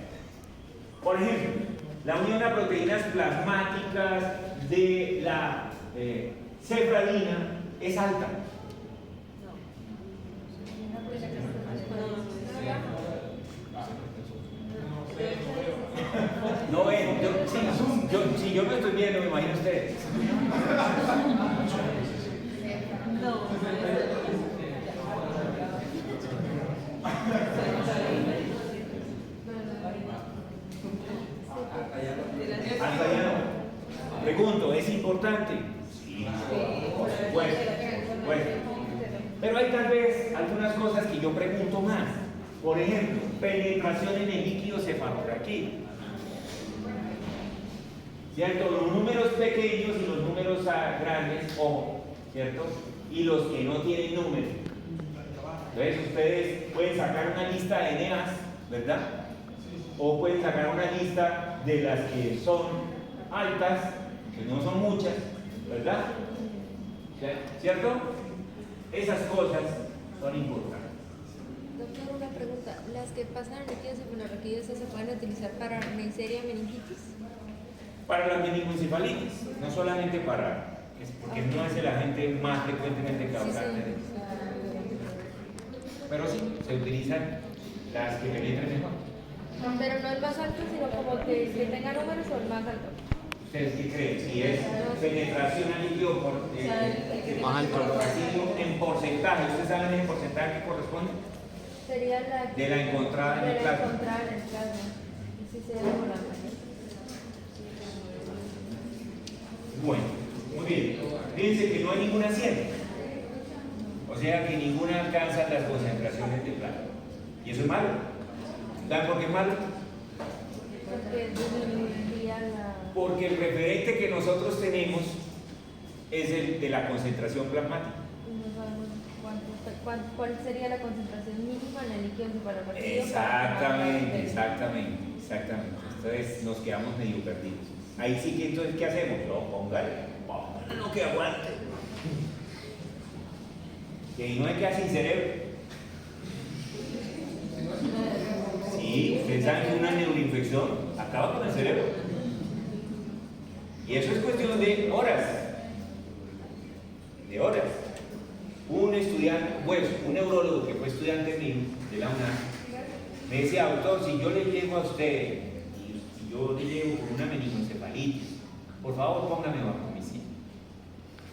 por ejemplo, la unión a proteínas plasmáticas de la cefradina es alta. No ven, si yo me estoy viendo, me imagino ustedes. Hasta allá no. Pregunto, ¿es importante? Sí. Bueno. Pero hay tal vez algunas cosas que yo pregunto más. Por ejemplo, penetración en el líquido cefalorraquídeo. ¿Cierto? Los números pequeños y los números grandes, ojo, ¿cierto? Y los que no tienen números. Entonces ustedes pueden sacar una lista de NEAs, ¿verdad? O pueden sacar una lista de las que son altas, que no son muchas, ¿verdad? ¿Cierto? Esas cosas son importantes. Doctor, una pregunta. ¿Las que pasan en líquido cefalorraquídeo se pueden utilizar para Neisseria meningitis? Para la meningoencefalitis, no solamente para, porque no es el agente más frecuentemente causante de eso. Pero sí, se utilizan las que penetran mejor. Pero no el más alto, sino como que tenga números o el más alto. ¿Ustedes qué creen? Si es penetración al líquido más alto en porcentaje, ¿ustedes saben el porcentaje que corresponde? Sería la de la encontrada en el plasma. encontrada en el plasma. Sí, sería como la mayor. Bueno, muy bien. Fíjense que no hay ninguna 100. O sea que ninguna alcanza las concentraciones de plasma. Y eso es malo. ¿Saben por qué es malo? Porque disminuiría la... Porque el referente que nosotros tenemos es el de la concentración plasmática. No sabemos cuál sería la concentración mínima en el líquido cefalorraquídeo. Exactamente. Entonces nos quedamos medio perdidos. Ahí sí que entonces, ¿qué hacemos? No, póngale lo que aguante. Que no hay que sin cerebro. Sí, ustedes saben que una neuroinfección acaba con el cerebro. Y eso es cuestión de horas. De horas. Un estudiante, pues, un neurólogo que fue estudiante mío de la UNAM, me decía, doctor, si yo le llego a usted y yo le llego con una meningoencefalitis, por favor póngame vancomicina.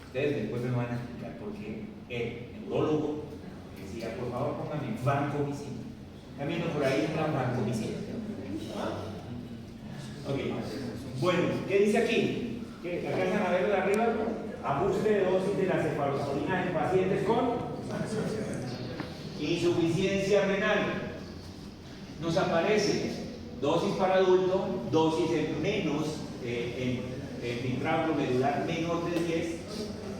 Ustedes después me van a explicar por qué el neurólogo decía, por favor póngame vancomicina. Camino por ahí una vancomicina. Ok. Bueno, ¿qué dice aquí? ¿Qué alcanzan a ver de arriba? Ajuste de dosis de la cefalosporina en pacientes con insuficiencia renal. Nos aparece dosis para adulto, dosis en menos, en filtrado glomerular menor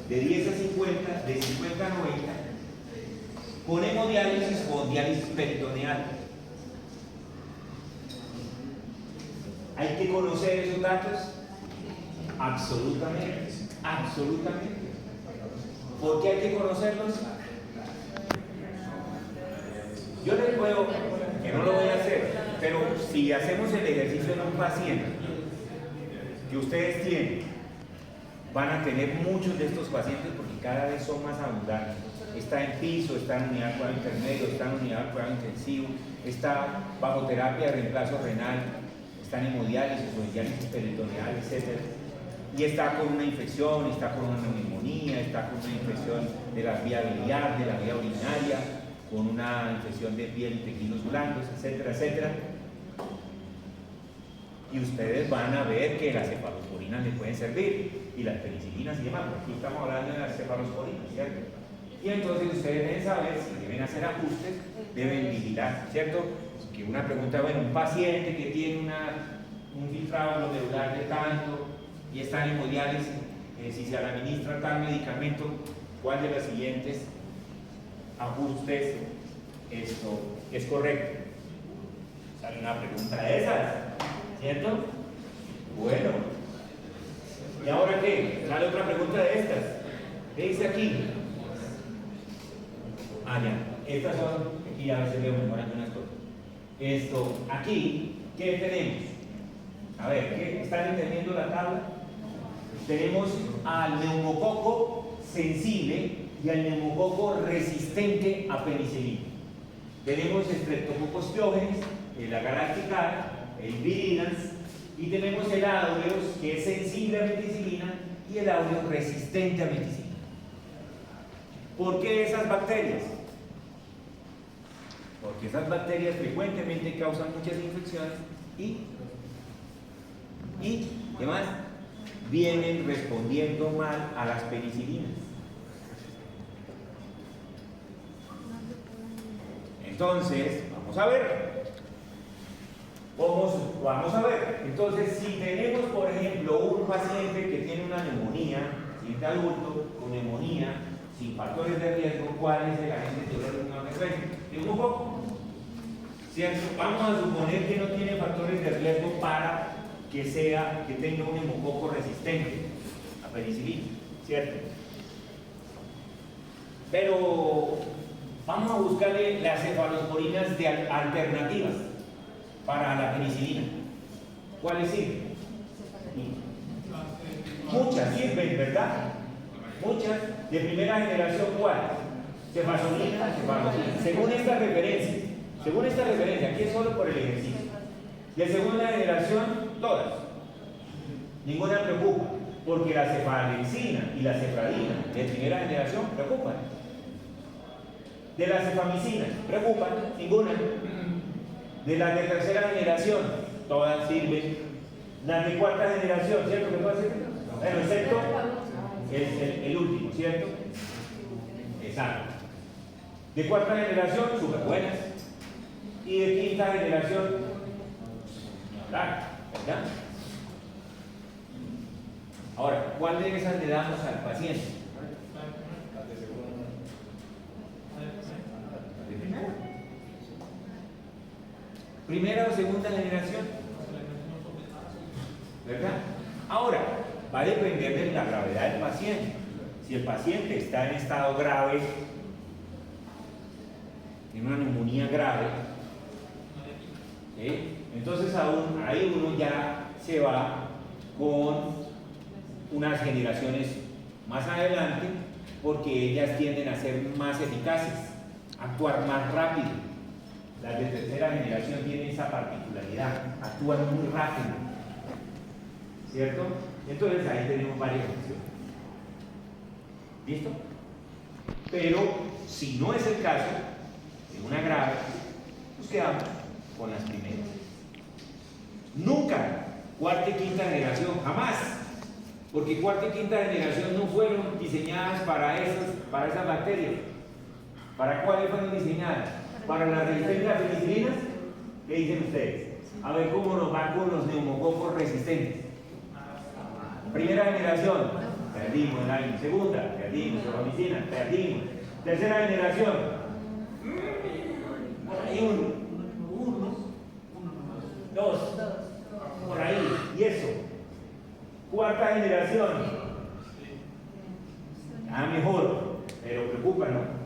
de 10 a 50, de 50 a 90, con hemodiálisis o diálisis peritoneal. ¿Hay que conocer esos datos? Absolutamente, absolutamente. ¿Por qué hay que conocerlos? Yo les puedo, que no lo voy a hacer, pero si hacemos el ejercicio en un paciente que ustedes tienen, van a tener muchos de estos pacientes porque cada vez son más abundantes. Está en piso, está en unidad de cuidado intermedio, está en unidad de cuidado intensivo, está bajo terapia de reemplazo renal, está en hemodiálisis o en diálisis peritoneal, etc. Y está con una infección, está con una neumonía, está con una infección de la vía biliar, de la vía urinaria, con una infección de piel y tejidos blandos, etcétera, etcétera. Y ustedes van a ver que las cefalosporinas les pueden servir, y las penicilinas y demás, porque aquí estamos hablando de las cefalosporinas, ¿cierto? Y entonces ustedes deben saber si deben hacer ajustes, deben vigilar, ¿cierto? Que una pregunta, bueno, un paciente que tiene un filtrado glomerular de tanto y está en hemodiálisis, si se le administra tal medicamento, ¿cuál de los siguientes ajustes esto es correcto? Sale una pregunta de esas, ¿cierto? Bueno, ¿y ahora qué? Sale otra pregunta de estas. ¿Qué dice aquí? Ah, ya, estas son, aquí a veces veo mejor algunas cosas. Esto, aquí, ¿qué tenemos? A ver, ¿qué? ¿Están entendiendo la tabla? Tenemos al neumococo sensible y al neumococo resistente a penicilina. Tenemos Streptococcus pyogenes, el agar artical, el viridans, y tenemos el aureus, que es sensible a meticilina, y el aureus resistente a meticilina. ¿Por qué esas bacterias? Porque esas bacterias frecuentemente causan muchas infecciones y además vienen respondiendo mal a las penicilinas. Entonces, vamos a ver. Vamos a ver. Entonces, si tenemos, por ejemplo, un paciente que tiene una neumonía, paciente adulto con neumonía, sin factores de riesgo, ¿cuál es el agente teórico más frecuente? Un poco, ¿cierto? Vamos a suponer que no tiene factores de riesgo para que tenga un neumococo resistente a penicilina, ¿cierto? Pero vamos a buscarle las cefalosporinas alternativas para la penicilina. ¿Cuáles sirven? Muchas sirven, ¿verdad? Muchas. De primera generación, ¿cuál? Cefazolina, según esta referencia, aquí es solo por el ejercicio. De segunda generación, todas. Ninguna preocupa, porque la cefalexina y la cefradina de primera generación preocupan. De la cefamicina, preocupan, ninguna. De las de tercera generación, todas sirven. Las de cuarta generación, ¿cierto que puede ser? Bueno, excepto el último, ¿cierto? Exacto. De cuarta generación, súper buenas. Y de quinta generación, ¿verdad? Ahora, ¿cuál de esas le damos al paciente? ¿Primera o segunda generación? ¿Verdad? Ahora, va a depender de la gravedad del paciente. Si el paciente está en estado grave, tiene una neumonía grave, Entonces ahí uno ya se va con unas generaciones más adelante, porque ellas tienden a ser más eficaces, actuar más rápido. Las de tercera generación tienen esa particularidad, actúan muy rápido, ¿cierto? Entonces ahí tenemos varias opciones. ¿Listo? Pero si no es el caso de una grave, nos quedamos con las primeras. Nunca cuarta y quinta generación, jamás, porque cuarta y quinta generación no fueron diseñadas para esas bacterias. ¿Para cuáles fueron diseñadas? Para la resistencia a penicilinas. ¿Qué dicen ustedes? A ver cómo nos va con los neumococos resistentes. Primera generación, perdimos el año. Segunda, perdimos la perdimos. Tercera generación, por ahí uno, dos, por ahí, y eso. Cuarta generación, mejor, pero preocupa, ¿no?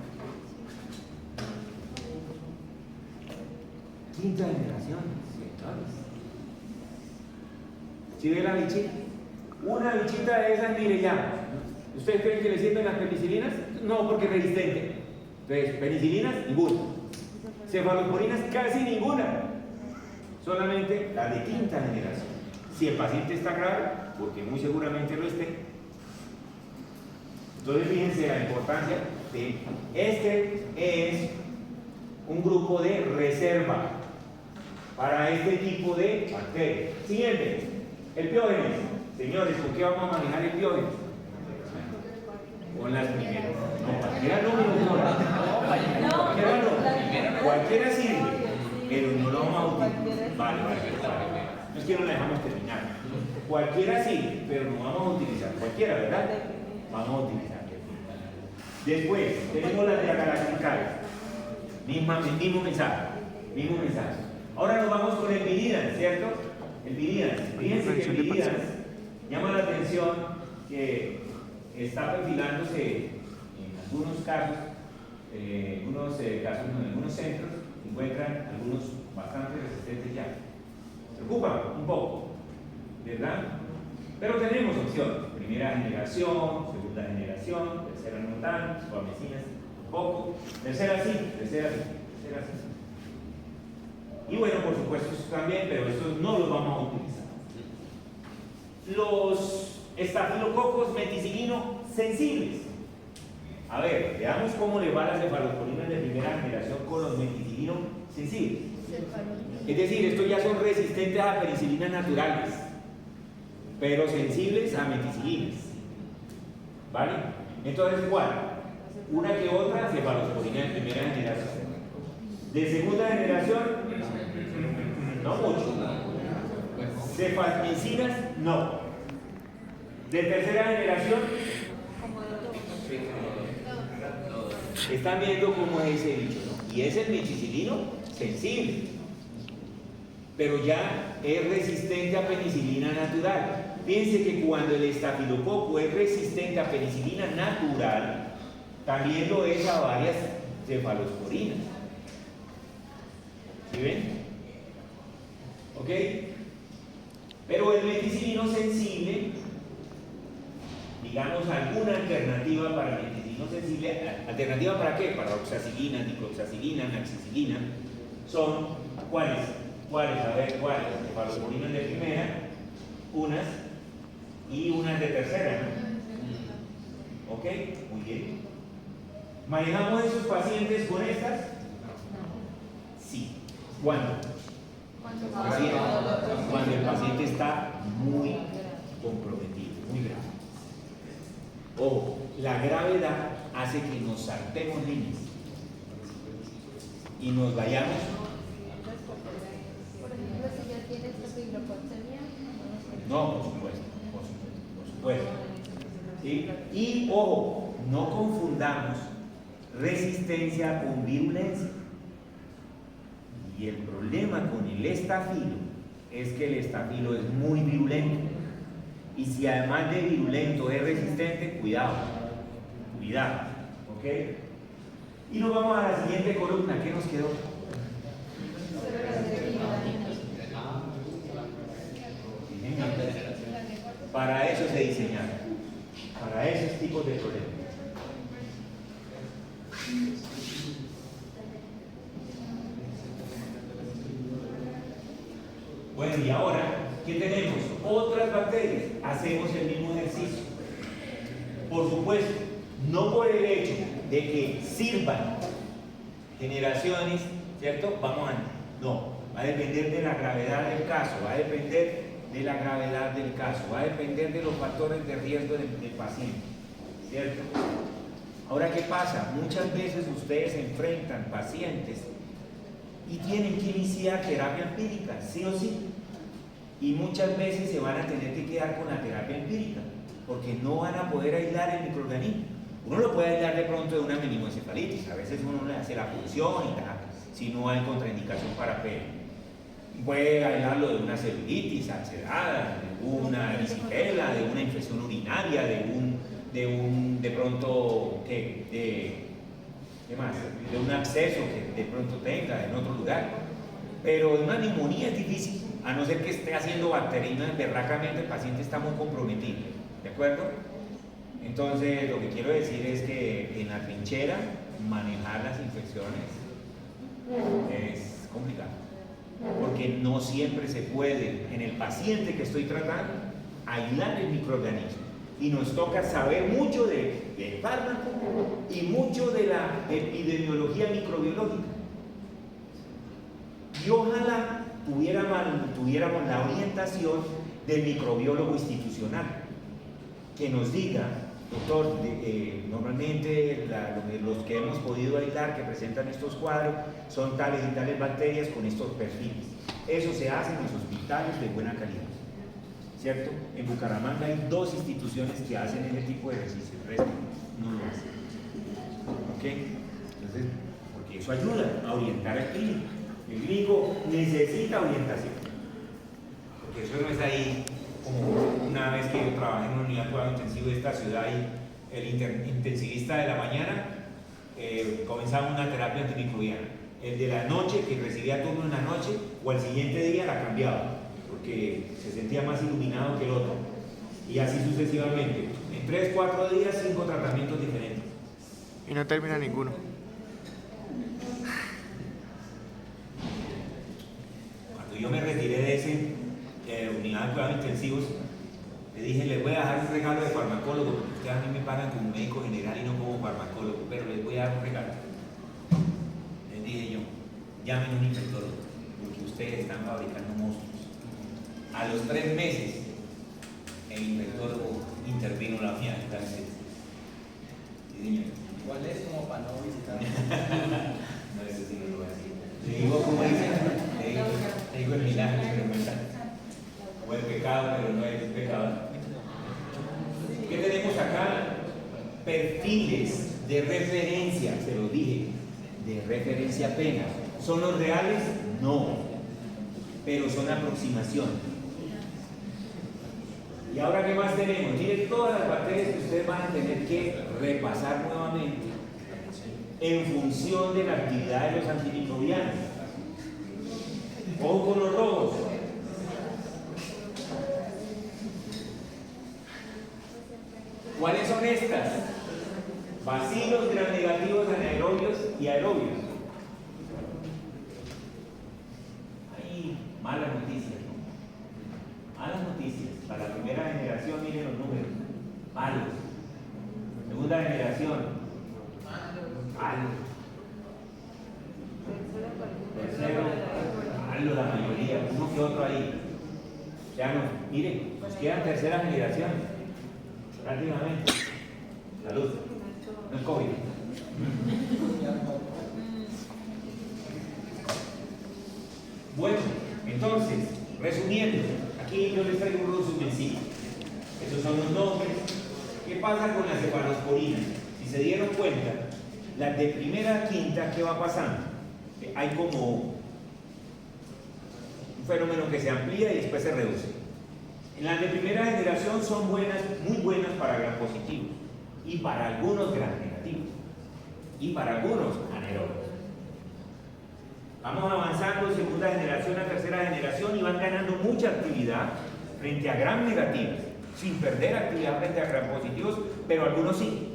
Quinta generación, señores. ¿Sí ve la bichita? Una bichita de esas, mire ya. ¿Ustedes creen que le sirven las penicilinas? No, porque es resistente. Entonces, penicilinas, ninguna. Cefalosporinas, casi ninguna. Solamente la de quinta generación. Si el paciente está grave, porque muy seguramente lo esté. Entonces, fíjense la importancia de este es un grupo de reserva para este tipo de bacterias. Siguiente, el piógenes. Señores, ¿con qué vamos a manejar el piógenes? Con las primeras. No, cualquiera no, mi doctora. Cualquiera no. Cualquiera sirve, pero no lo vamos a utilizar. Vale. No es que no la dejamos terminar. Cualquiera sirve, pero no vamos a utilizar. Cualquiera, ¿verdad? Vamos a utilizar. Después, tenemos las diagalacticales. Mismo mensaje. Ahora nos vamos con el Viridians, ¿cierto? El Viridians. Fíjense que el Viridians llama la atención que está perfilándose en algunos casos, en algunos centros, encuentran algunos bastante resistentes ya. Preocupa un poco, ¿verdad? Pero tenemos opción: primera generación, segunda generación, tercera no tan, suavecinas un poco, tercera sí. Y bueno, por supuesto, estos también, pero estos no los vamos a utilizar. Los estafilococos meticilino sensibles. A ver, veamos cómo le va a las cefalosporinas de primera generación con los meticilino sensibles. Es decir, estos ya son resistentes a penicilinas naturales, pero sensibles a meticilinas. ¿Vale? Entonces, ¿cuál? Una que otra cefalosporina de primera generación. De segunda generación, no mucho. Cefalmicinas, no. De tercera generación, están viendo cómo es ese bicho, ¿no? Y es el meticilino sensible, pero ya es resistente a penicilina natural. Fíjense que cuando el estafilococo es resistente a penicilina natural, también lo es a varias cefalosporinas. ¿Sí ven? ¿Ok? Pero el meticilino sensible, digamos, alguna alternativa para el meticilino sensible, ¿alternativa para qué? Para oxacilina, dicloxacilina, naxicilina, son ¿cuáles? A ver, ¿cuáles? Cefalosporinas de primera, unas, y unas de tercera, ¿no? ¿Ok? Muy bien. ¿Manejamos esos pacientes con estas? Sí. ¿Cuándo? Cuando el paciente está muy comprometido, muy grave. Ojo, la gravedad hace que nos saltemos líneas y nos vayamos. Por ejemplo, si ya tienes estafilococcemia. No, por supuesto. ¿Sí? Y ojo, no confundamos resistencia con virulencia. Y el problema con el estafilo es que el estafilo es muy virulento. Y si además de virulento es resistente, cuidado. ¿Ok? Y nos vamos a la siguiente columna. ¿Qué nos quedó? Para eso se diseñaron, para esos tipos de problemas. Bueno, y ahora, ¿qué tenemos? Otras bacterias. Hacemos el mismo ejercicio. Por supuesto, no por el hecho de que sirvan generaciones, ¿cierto? No, va a depender de la gravedad del caso, va a depender de la gravedad del caso, va a depender de los factores de riesgo del paciente, ¿cierto? Ahora, ¿qué pasa? Muchas veces ustedes enfrentan pacientes y tienen que iniciar terapia empírica, sí o sí. Y muchas veces se van a tener que quedar con la terapia empírica, porque no van a poder aislar el microorganismo. Uno lo puede aislar de pronto de una meningoencefalitis, a veces uno le hace la punción y tal, si no hay contraindicación para PEP. Puede aislarlo de una celulitis ulcerada, de una erisipela, de una infección urinaria, de pronto, ¿qué más? De un absceso que de pronto tenga en otro lugar. Pero una neumonía es difícil, a no ser que esté haciendo bacterinas berracamente, el paciente está muy comprometido, ¿de acuerdo? Entonces, lo que quiero decir es que en la trinchera manejar las infecciones es complicado, porque no siempre se puede, en el paciente que estoy tratando, aislar el microorganismo. Y nos toca saber mucho del fármaco y mucho de la epidemiología microbiológica. Y ojalá tuviéramos la orientación del microbiólogo institucional, que nos diga, doctor, normalmente los que hemos podido aislar que presentan estos cuadros son tales y tales bacterias con estos perfiles. Eso se hace en los hospitales de buena calidad, ¿cierto? En Bucaramanga hay 2 instituciones que hacen ese tipo de ejercicio, el resto no lo hacen. ¿Ok? Entonces, porque eso ayuda a orientar al clínico. El clínico necesita orientación, porque eso no es ahí como una vez que yo trabajé en una unidad de cuidado intensivo de esta ciudad y el intensivista de la mañana comenzaba una terapia antimicrobiana. El de la noche, que recibía turno en la noche, o al siguiente día la cambiaba, porque se sentía más iluminado que el otro. Y así sucesivamente. En 3, 4 días, 5 tratamientos diferentes. Y no termina ninguno. Cuando yo me retiré de ese unidad de cuidados intensivos, le dije, les voy a dejar un regalo de farmacólogo, porque ustedes a mí me pagan como médico general y no como farmacólogo, pero les voy a dar un regalo. Les dije yo, llamen a un infectólogo, porque ustedes están fabricando monstruos. A los 3 meses, el infectólogo intervino la mía en cáncer. ¿Cuál es como para no visitar? No, eso sí no lo voy a decir. Le digo, como dicen, le digo el milagro experimental. O el pecado, pero no es pecado. ¿Qué tenemos acá? Perfiles de referencia, se los dije, de referencia apenas. ¿Son los reales? No, pero son aproximaciones. ¿Y ahora qué más tenemos? Miren todas las bacterias que ustedes van a tener que repasar nuevamente en función de la actividad de los antimicrobianos. Ojo con los rojos. ¿Cuáles son estas? Bacilos gramnegativos anaerobios y aerobios. Hay malas noticias, ¿no? Malas noticias. Para la primera generación, miren los números. Malos. Segunda generación. Malos. Tercero, malos la mayoría. Uno que otro ahí. Ya no. Miren, nos quedan tercera generación. Prácticamente. Salud. No es COVID. Bueno, entonces, resumiendo, aquí yo les traigo un resumencito. Esos son los nombres. ¿Qué pasa con las cefalosporinas? Si se dieron cuenta, las de primera a quinta, ¿qué va pasando? Hay como un fenómeno que se amplía y después se reduce. En las de primera generación son buenas, muy buenas para gram positivos y para algunos gram negativos y para algunos anaerobios. Vamos avanzando segunda generación a tercera generación y van ganando mucha actividad frente a gram negativos sin perder actividad frente a grampositivos, pero algunos sí.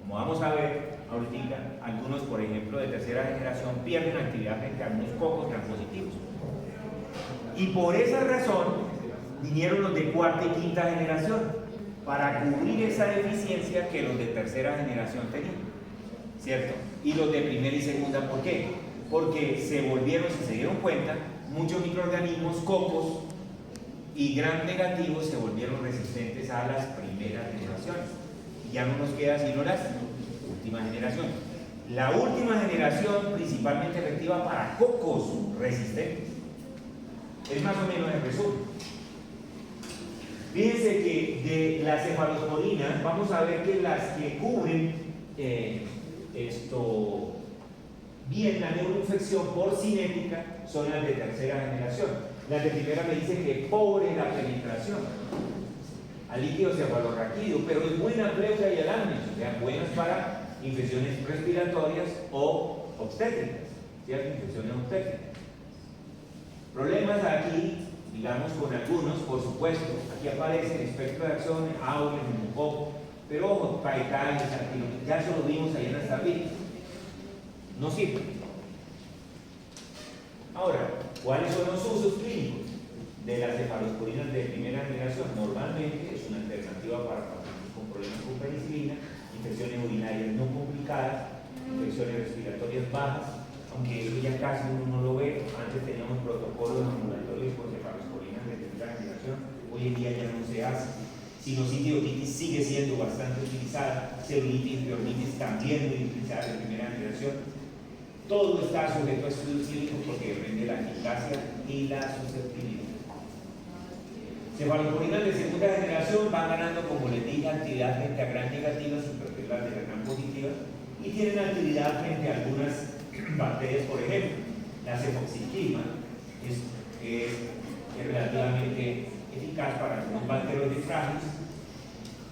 Como vamos a ver ahorita, algunos, por ejemplo, de tercera generación pierden actividad frente a algunos cocos grampositivos. Y por esa razón vinieron los de cuarta y quinta generación, para cubrir esa deficiencia que los de tercera generación tenían, ¿cierto? Y los de primera y segunda, ¿por qué? Porque se volvieron, si se dieron cuenta, muchos microorganismos cocos y gram negativos se volvieron resistentes a las primeras generaciones. Ya no nos queda sino las últimas generaciones. La última generación principalmente efectiva para cocos resistentes. Es más o menos el resumen. Fíjense que de las cefalosporinas vamos a ver que las que cubren bien la neuroinfección por cinética son las de tercera generación. Las de primera me dicen que pobre la penetración al líquido cefalorraquídeo, pero es buena pleura y alamnes, o sea, buenas para infecciones respiratorias o obstétricas, ¿cierto? Infecciones obstétricas. Problemas aquí, digamos, con algunos, por supuesto, aquí aparece el espectro de acción, aules, neumococo, pero ojo, paecales, ya eso lo vimos ahí en las tablitas. No sirve. Ahora, ¿cuáles son los usos clínicos de las cefalosporinas de primera generación? Normalmente es una alternativa para pacientes con problemas con penicilina, infecciones urinarias no complicadas, infecciones respiratorias bajas, aunque eso ya casi uno no lo ve. Antes teníamos protocolos ambulatorios con cefalosporinas de primera generación, hoy en día ya no se hace. Sinusitis y otitis sigue siendo bastante utilizada, celulitis y peoritis también muy utilizada de primera generación. Todo está sujeto a estudios clínicos porque depende de la eficacia y la susceptibilidad. Cefalosporinas de segunda generación van ganando, como les dije, actividad frente a gram negativas y las de gram positivas, y tienen actividad frente a algunas bacterias, por ejemplo. La cefoxiquima es relativamente eficaz para algunos bacterios frágiles,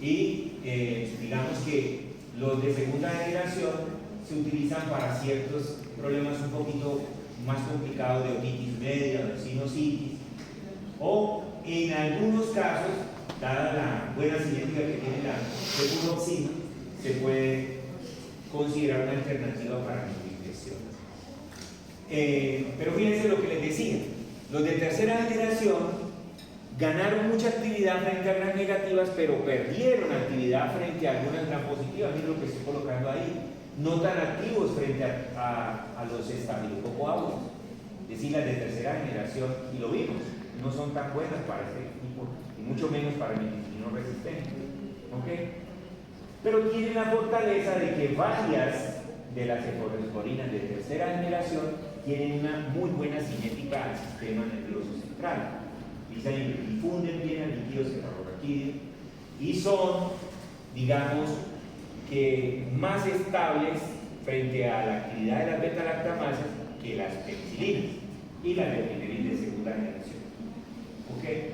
y digamos que los de segunda generación se utilizan para ciertos problemas un poquito más complicados de otitis media, de sinusitis, o en algunos casos, dada la buena cinética que tiene la cefuroxima, se puede considerar una alternativa para la infección. Pero fíjense lo que les decía, los de tercera generación ganaron mucha actividad frente a gram negativas, pero perdieron actividad frente a algunas gram positivas. Miren lo que estoy colocando ahí. No tan activos frente a los estafilococo aureus, es decir, las de tercera generación, y lo vimos, no son tan buenas para este tipo, y mucho menos para el nitrogeno resistente. ¿Okay? Pero tienen la fortaleza de que varias de las cefalosporinas de tercera generación tienen una muy buena cinética al sistema nervioso central. Difunden bien el líquido cefalorraquídeo y son, digamos, que más estables frente a la actividad de las beta-lactamasas que las penicilinas y las de primera y de segunda generación. ¿Okay?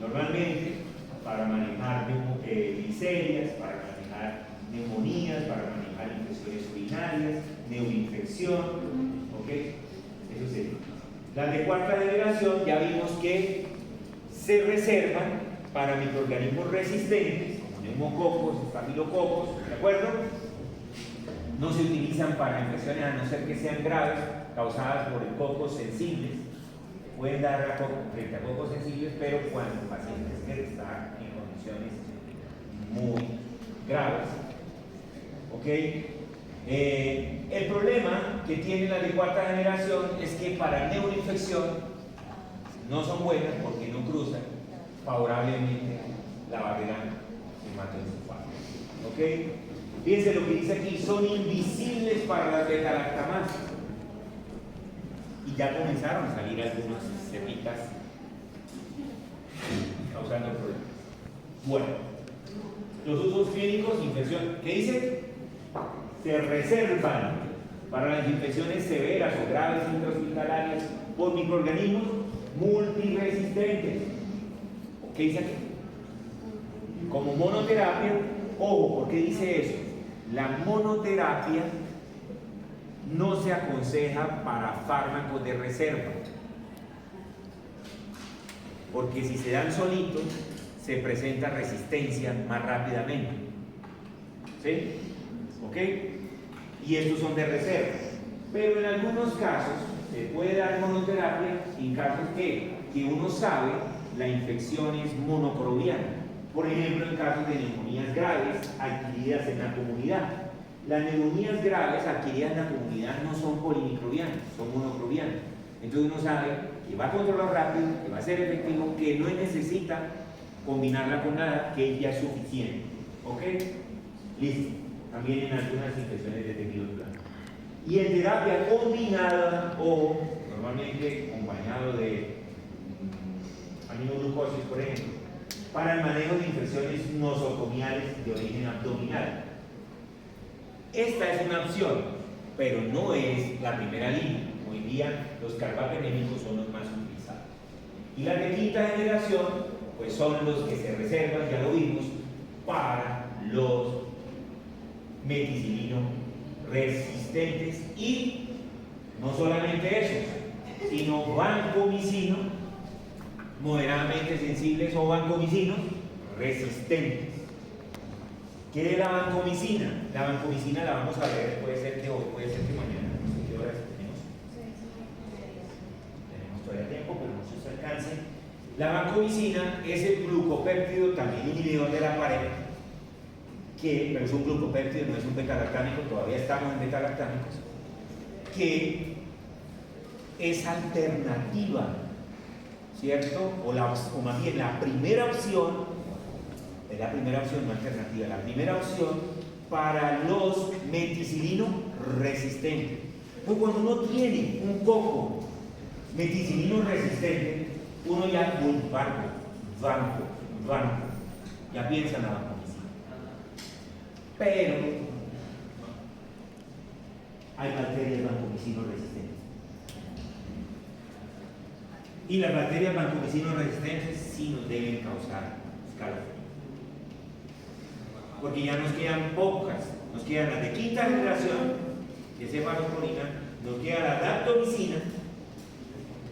Normalmente, para manejar liserias, para manejar neumonías, para manejar infecciones urinarias, neuroinfección, ¿okay? Eso sería. Las de cuarta generación ya vimos que se reservan para microorganismos resistentes, como neumococos, estafilococos, ¿de acuerdo? No se utilizan para infecciones a no ser que sean graves, causadas por cocos sensibles. Pueden dar frente a cocos sensibles, pero cuando el paciente está en condiciones muy graves. ¿Ok? El problema que tiene la de cuarta generación es que para neuroinfección no son buenas porque no cruzan favorablemente la barrera hematoencefálica. ¿Ok? Fíjense lo que dice aquí, son invisibles para las beta-lactamasas. Y ya comenzaron a salir algunas cepitas causando problemas. Bueno, los usos clínicos, infección, ¿qué dice? Se reservan para las infecciones severas o graves intrahospitalarias por microorganismos multiresistentes. ¿Qué dice aquí? Como monoterapia, ojo, ¿por qué dice eso? La monoterapia no se aconseja para fármacos de reserva, porque si se dan solitos se presenta resistencia más rápidamente. ¿Sí? ¿Ok? Y estos son de reserva. Pero en algunos casos se puede dar monoterapia en casos que uno sabe la infección es monocrobiana. Por ejemplo, en casos de neumonías graves adquiridas en la comunidad. Las neumonías graves adquiridas en la comunidad no son polimicrobianas, son monocrobianas. Entonces uno sabe que va a controlar rápido, que va a ser efectivo, que no necesita combinarla con nada, que ya es suficiente. ¿Ok? Listo. También en algunas infecciones de tejidos blandos. Y en terapia combinada o normalmente acompañado de aminoglucosis, por ejemplo, para el manejo de infecciones nosocomiales de origen abdominal. Esta es una opción, pero no es la primera línea. Hoy día los carbapenémicos son los más utilizados. Y las de quinta generación, pues son los que se reservan, ya lo vimos, para los meticilino resistentes y no solamente esos, sino vancomicino, moderadamente sensibles o vancomicinos resistentes. ¿Qué es la vancomicina? La vancomicina la vamos a ver, puede ser que hoy, puede ser que mañana, no sé qué horas tenemos. Tenemos todavía tiempo, pero no se os alcance. La vancomicina es el glucopéptido, también inhibidor de la pared, pero es un glucopéptido, no es un beta-lactámico, todavía estamos en beta-lactámicos, que es alternativa, ¿cierto? O más bien la primera opción, es la primera opción, no alternativa, la primera opción para los meticilino resistentes. Pues cuando uno tiene un coco meticilino resistente, uno ya, banco, ya piensa en la vancomicina. Pero hay bacterias vancomicino resistentes. Y las bacterias vancomicino resistentes sí nos deben causar escalofrío. Porque ya nos quedan pocas, nos quedan las de quinta generación, de cefalosporina, nos queda la daptomicina,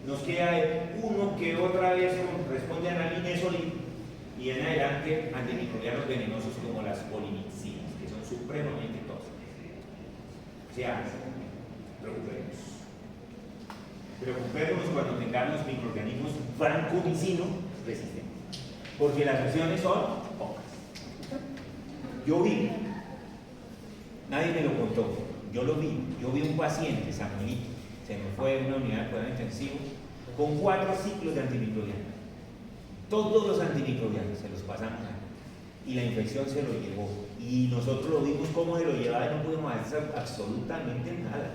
nos queda uno que otra vez corresponde a la linezolid y en adelante antimicrobianos venenosos como las polimixinas, que son supremamente tóxicas. O sea, preocupémonos cuando tengamos microorganismos vancomicino resistentes, porque las opciones son pocas. Yo vi, nadie me lo contó, yo vi un paciente, Samuelito, se me fue de una unidad de cuidado intensivo, con 4 ciclos de antimicrobianos. Todos los antimicrobianos se los pasamos y la infección se lo llevó. Y nosotros lo vimos cómo se lo llevaba y no pudimos hacer absolutamente nada.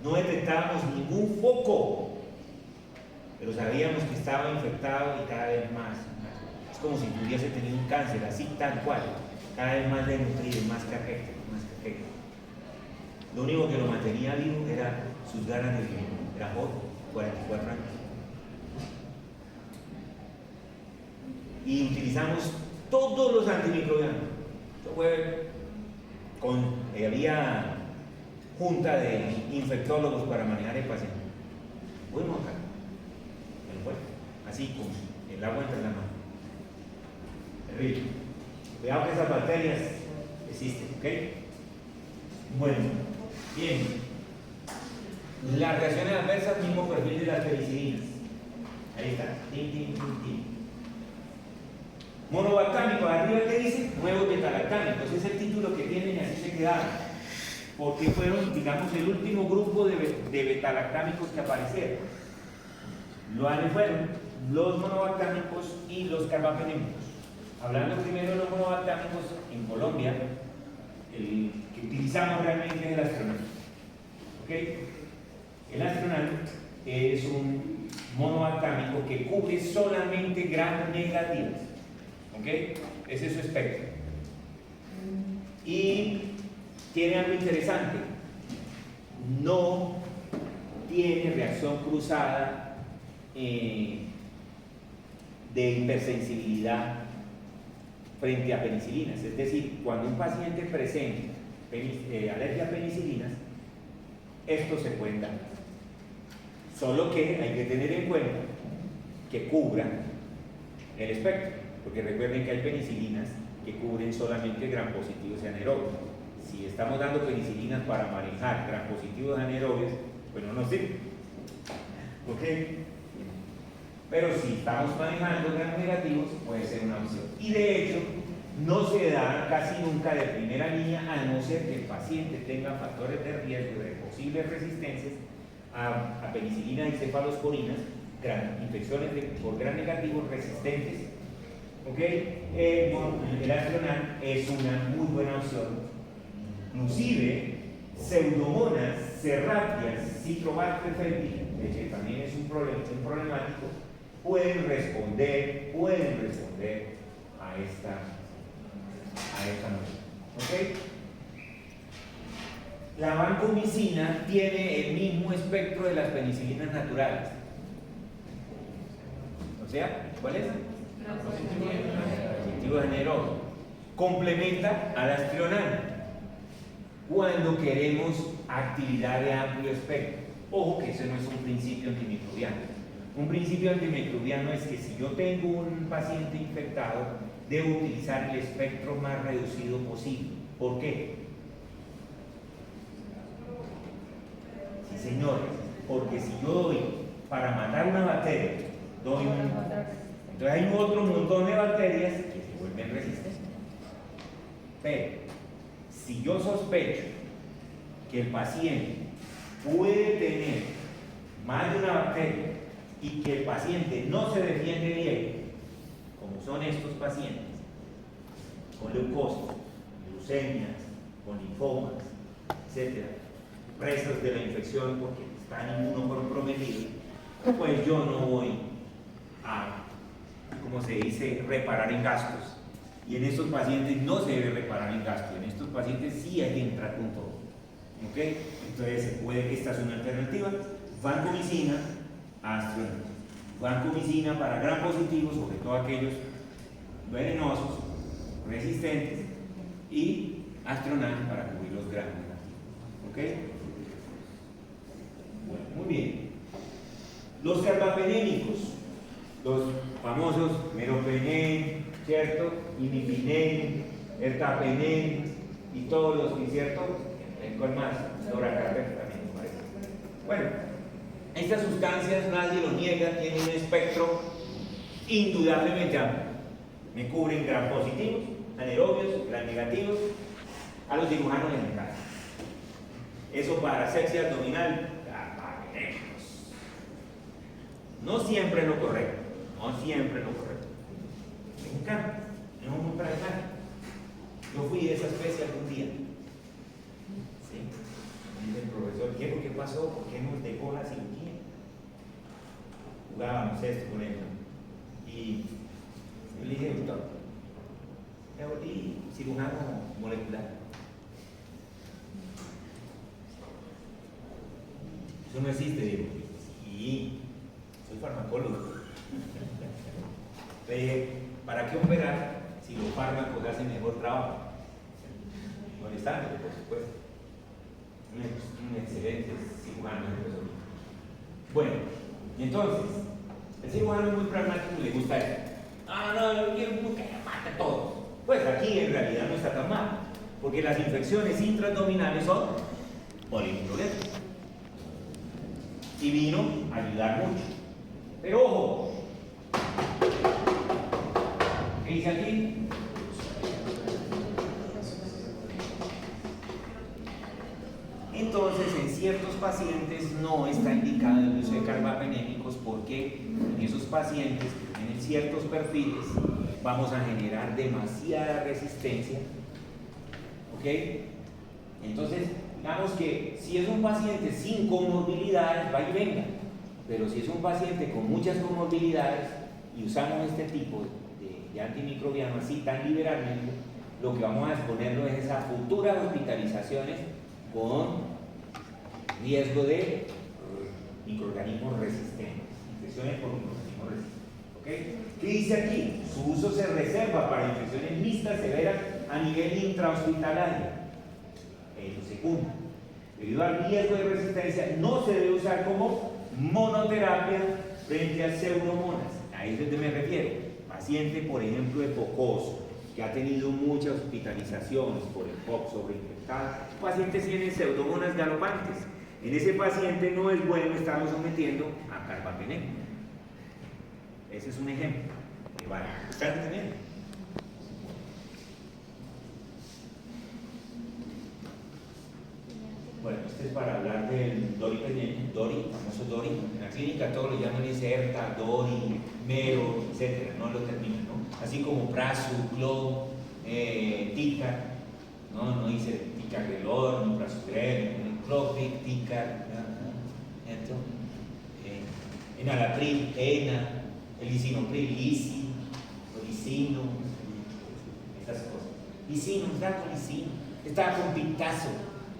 No detectábamos ningún foco, pero sabíamos que estaba infectado y cada vez más. Es como si tuviese tenido un cáncer, así tal cual, cada vez más desnutrido, más caquete. Lo único que lo mantenía vivo era sus ganas de vivir. Era joven, 44 años. Y utilizamos todos los antimicrobianos. Había junta de infectólogos para manejar el paciente. Bueno, acá, así con el agua entre la mano. Terrible. Cuidado que esas bacterias existen, ¿ok? Bueno, bien. Las reacciones adversas, mismo perfil de las penicidinas. Ahí está. Monobactámico, arriba que dice nuevos betalactámicos. Ese es el título que tienen y así se quedaron. Porque fueron, digamos, el último grupo de betalactámicos que aparecieron. Luego fueron los monobactámicos y los carbapenémicos. Hablando primero de los monobactámicos, en Colombia, el que utilizamos realmente es el astronal. ¿Ok? El astronal es un monobactámico que cubre solamente gram negativas. ¿Ok? Ese es su espectro. Y tiene algo interesante. No tiene reacción cruzada de hipersensibilidad frente a penicilinas. Es decir, cuando un paciente presenta alergia a penicilinas, esto se puede dar. Solo que hay que tener en cuenta que cubra el espectro, porque recuerden que hay penicilinas que cubren solamente gram positivos y anaerobios. Si estamos dando penicilinas para manejar gram positivos y anaerobios, pues no nos sirve. ¿Ok? Pero si estamos manejando gram negativos, puede ser una opción. Y de hecho, no se da casi nunca de primera línea, a no ser que el paciente tenga factores de riesgo de posibles resistencias a penicilina y cefalosporinas, infecciones por gram negativos resistentes. ¿Ok? El Astronan es una muy buena opción. Inclusive, Pseudomonas cerráceas citrobacter-felti, que también es un problemático, pueden responder a esta norma. ¿Ok? La vancomicina tiene el mismo espectro de las penicilinas naturales. O sea, ¿cuál es? Positivo anaerobio. Complementa al Astronan cuando queremos actividad de amplio espectro. Ojo que ese no es un principio antimicrobiano. Un principio antimicrobiano es que si yo tengo un paciente infectado, debo utilizar el espectro más reducido posible. ¿Por qué? Sí, señores, porque si yo doy para matar una bacteria, entonces hay otro montón de bacterias que se vuelven resistentes. Pero si yo sospecho que el paciente puede tener más de una bacteria y que el paciente no se defiende bien, como son estos pacientes, con leucosis, leucemias, con linfomas, etc., presas de la infección porque están inmunocomprometidos, pues yo no voy a, como se dice, reparar en gastos. Y en estos pacientes no se debe reparar en gastos, en estos pacientes sí hay que entrar con todo. ¿Ok? Entonces, puede que esta es una alternativa. Vancomicina, Astronan. Vancomicina para gram positivos, sobre todo aquellos venenosos, resistentes, y Astronan para cubrir los gram negativos. ¿Ok? Bueno, muy bien. Los carbapenémicos, los famosos meropenem, ¿cierto? Imipinem, ertapenem y todos los, ¿cierto? ¿Cuál más? Loracarber también, me parece. Bueno, estas sustancias nadie lo niega, tienen un espectro indudablemente amplio. Me cubren gram positivos, anaerobios, gram negativos, a los cirujanos les encanta. Eso para asepsia abdominal, carbapenémicos. No siempre es lo correcto, no siempre es lo correcto. Me encanta, es muy pragmático. Yo fui de esa especie algún día. ¿Sí? Dice el profesor, ¿qué pasó? ¿Por qué nos dejó la cirugía? Jugábamos esto con él. Y yo le dije, doctor, me volví cirujano molecular. Eso no existe, digo. Sí, soy farmacólogo. Le dije, ¿para qué operar si los fármacos hacen mejor trabajo? Molestándole, por supuesto. Un excelente cirujano, profesor. Bueno, y entonces, el cirujano es muy pragmático y le gusta eso. No, yo quiero que mate a todos. Pues aquí en realidad no está tan mal, porque las infecciones intraabdominales son polimicrobianas. Y vino a ayudar mucho. Pero ojo, ¿qué dice aquí? Entonces, en ciertos pacientes no está indicado el uso de carbapenémicos porque en esos pacientes que tienen ciertos perfiles vamos a generar demasiada resistencia. ¿Ok? Entonces, digamos que si es un paciente sin comorbilidades, va y venga. Pero si es un paciente con muchas comorbilidades y usamos este tipo de antimicrobiano así tan liberalmente, lo que vamos a exponerlo es a futuras hospitalizaciones con riesgo de microorganismos resistentes, infecciones por microorganismos resistentes. ¿Okay? ¿Qué dice aquí? Su uso se reserva para infecciones mixtas severas a nivel intrahospitalario. Segundo, debido al riesgo de resistencia, no se debe usar como monoterapia frente a pseudomonas. A eso es donde me refiero. paciente, por ejemplo, epocoso, que ha tenido muchas hospitalizaciones por el POC sobreinfectado, pacientes tienen pseudomonas galopantes. En ese paciente no es bueno estarlo sometiendo a carbapenema. Ese es un ejemplo. Vale. ¿Están entendiendo? Bueno, este es para hablar del Dori, famoso Dori. En la clínica todos lo llaman Incerta, Dori, Mero, etc. No lo terminan, ¿no? Así como Prasu, Clo, Ticar, ¿no? No dice Ticagrelor, ni Prasugrel, ni Clopic, Ticar, Enalapril, Ena, el lisinopril, Lisi, o Lisino, esas cosas. Lisino, está con Lisino, está con Pictazo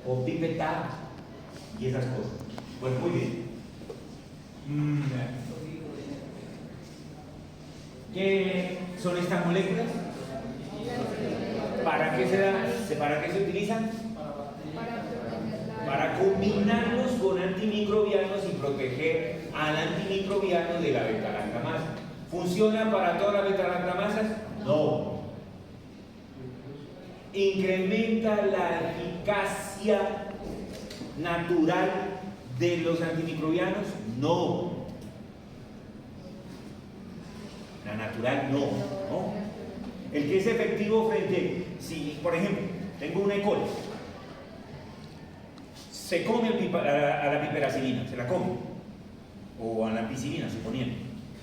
o Pipetado y esas cosas. Bueno, muy bien. ¿Qué son estas moléculas? ¿Para qué se utilizan? Para combinarlos con antimicrobianos y proteger al antimicrobiano de la beta-lactamasa. ¿Funciona para todas las beta-lactamasas? No. ¿Incrementa la eficacia natural de los antimicrobianos? No. La natural no. ¿No? El que es efectivo frente, si por ejemplo tengo una E. coli, se come a la piperacilina, se la come, o a la ampicilina, suponiendo,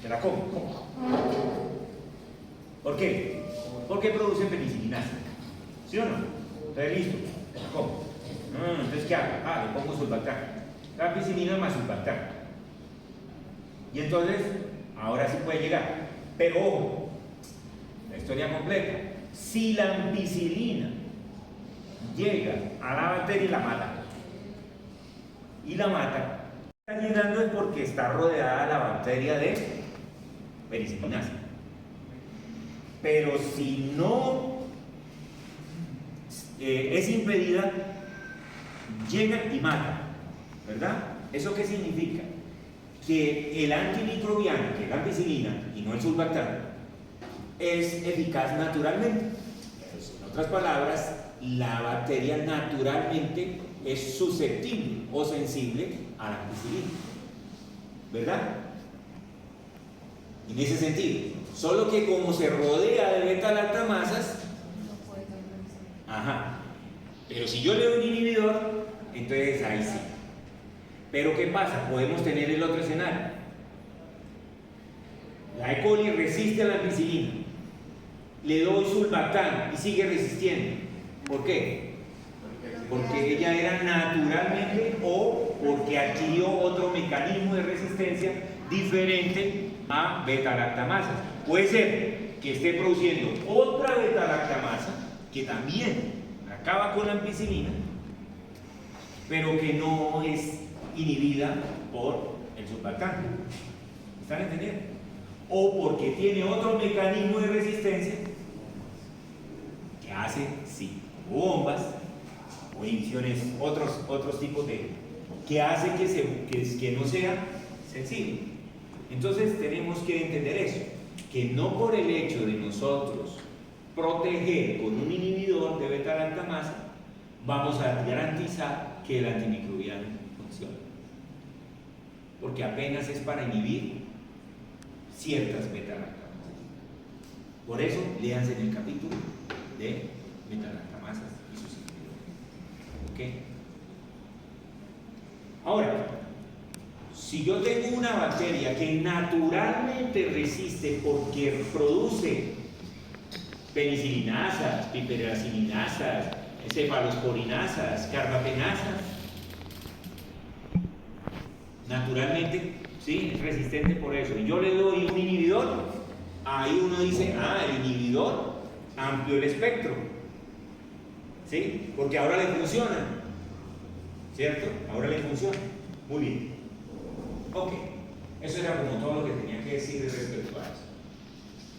se la come. ¿Por qué? Porque produce penicilinasa, ¿sí o no? Entonces listo, se la come. Entonces ¿qué hago? Le pongo sulbactam, la ampicilina más sulbactam, y entonces ahora sí puede llegar, pero ojo, la historia completa. Si la ampicilina llega a la bacteria y la mata, está llegando es porque está rodeada la bacteria de penicilinasa. Pero si no es impedida, llega y mata, ¿verdad? ¿Eso qué significa? Que el antimicrobiano, que es la ampicilina y no el sulbactam, es eficaz naturalmente. En otras palabras, la bacteria naturalmente es susceptible o sensible a la ampicilina, ¿verdad? En ese sentido, solo que como se rodea de beta-lactamasas, pero si yo le doy un inhibidor, entonces ahí sí. Pero ¿qué pasa? Podemos tener el otro escenario. La E. coli resiste a la ampicilina, le doy sulbactam y sigue resistiendo. ¿Por qué? Porque ella era naturalmente o porque adquirió otro mecanismo de resistencia diferente a beta-lactamasas. Puede ser que esté produciendo otra beta-lactamasa que también acaba con la ampicilina, pero que no es inhibida por el sulbactam. ¿Están entendiendo? O porque tiene otro mecanismo de resistencia que hace, sí, bombas o inhibiciones, otros tipos de, que hace que no sea sensible. Entonces tenemos que entender eso, que no por el hecho de nosotros proteger con un inhibidor de beta-lactamasa vamos a garantizar que el antimicrobiano funcione, porque apenas es para inhibir ciertas beta-lactamasas. Por eso léanse en el capítulo de beta-lactamasas y sus inhibidores. ¿Ok? Ahora, si yo tengo una bacteria que naturalmente resiste porque produce penicilinasas, piperacillinasas, cefalosporinasas, carbapenasas, naturalmente, sí, es resistente por eso, y yo le doy un inhibidor, ahí uno dice, el inhibidor amplió el espectro, ¿sí? Porque ahora le funciona, ¿cierto? Ahora le funciona. Muy bien. Ok, eso era como todo lo que tenía que decir respecto a eso.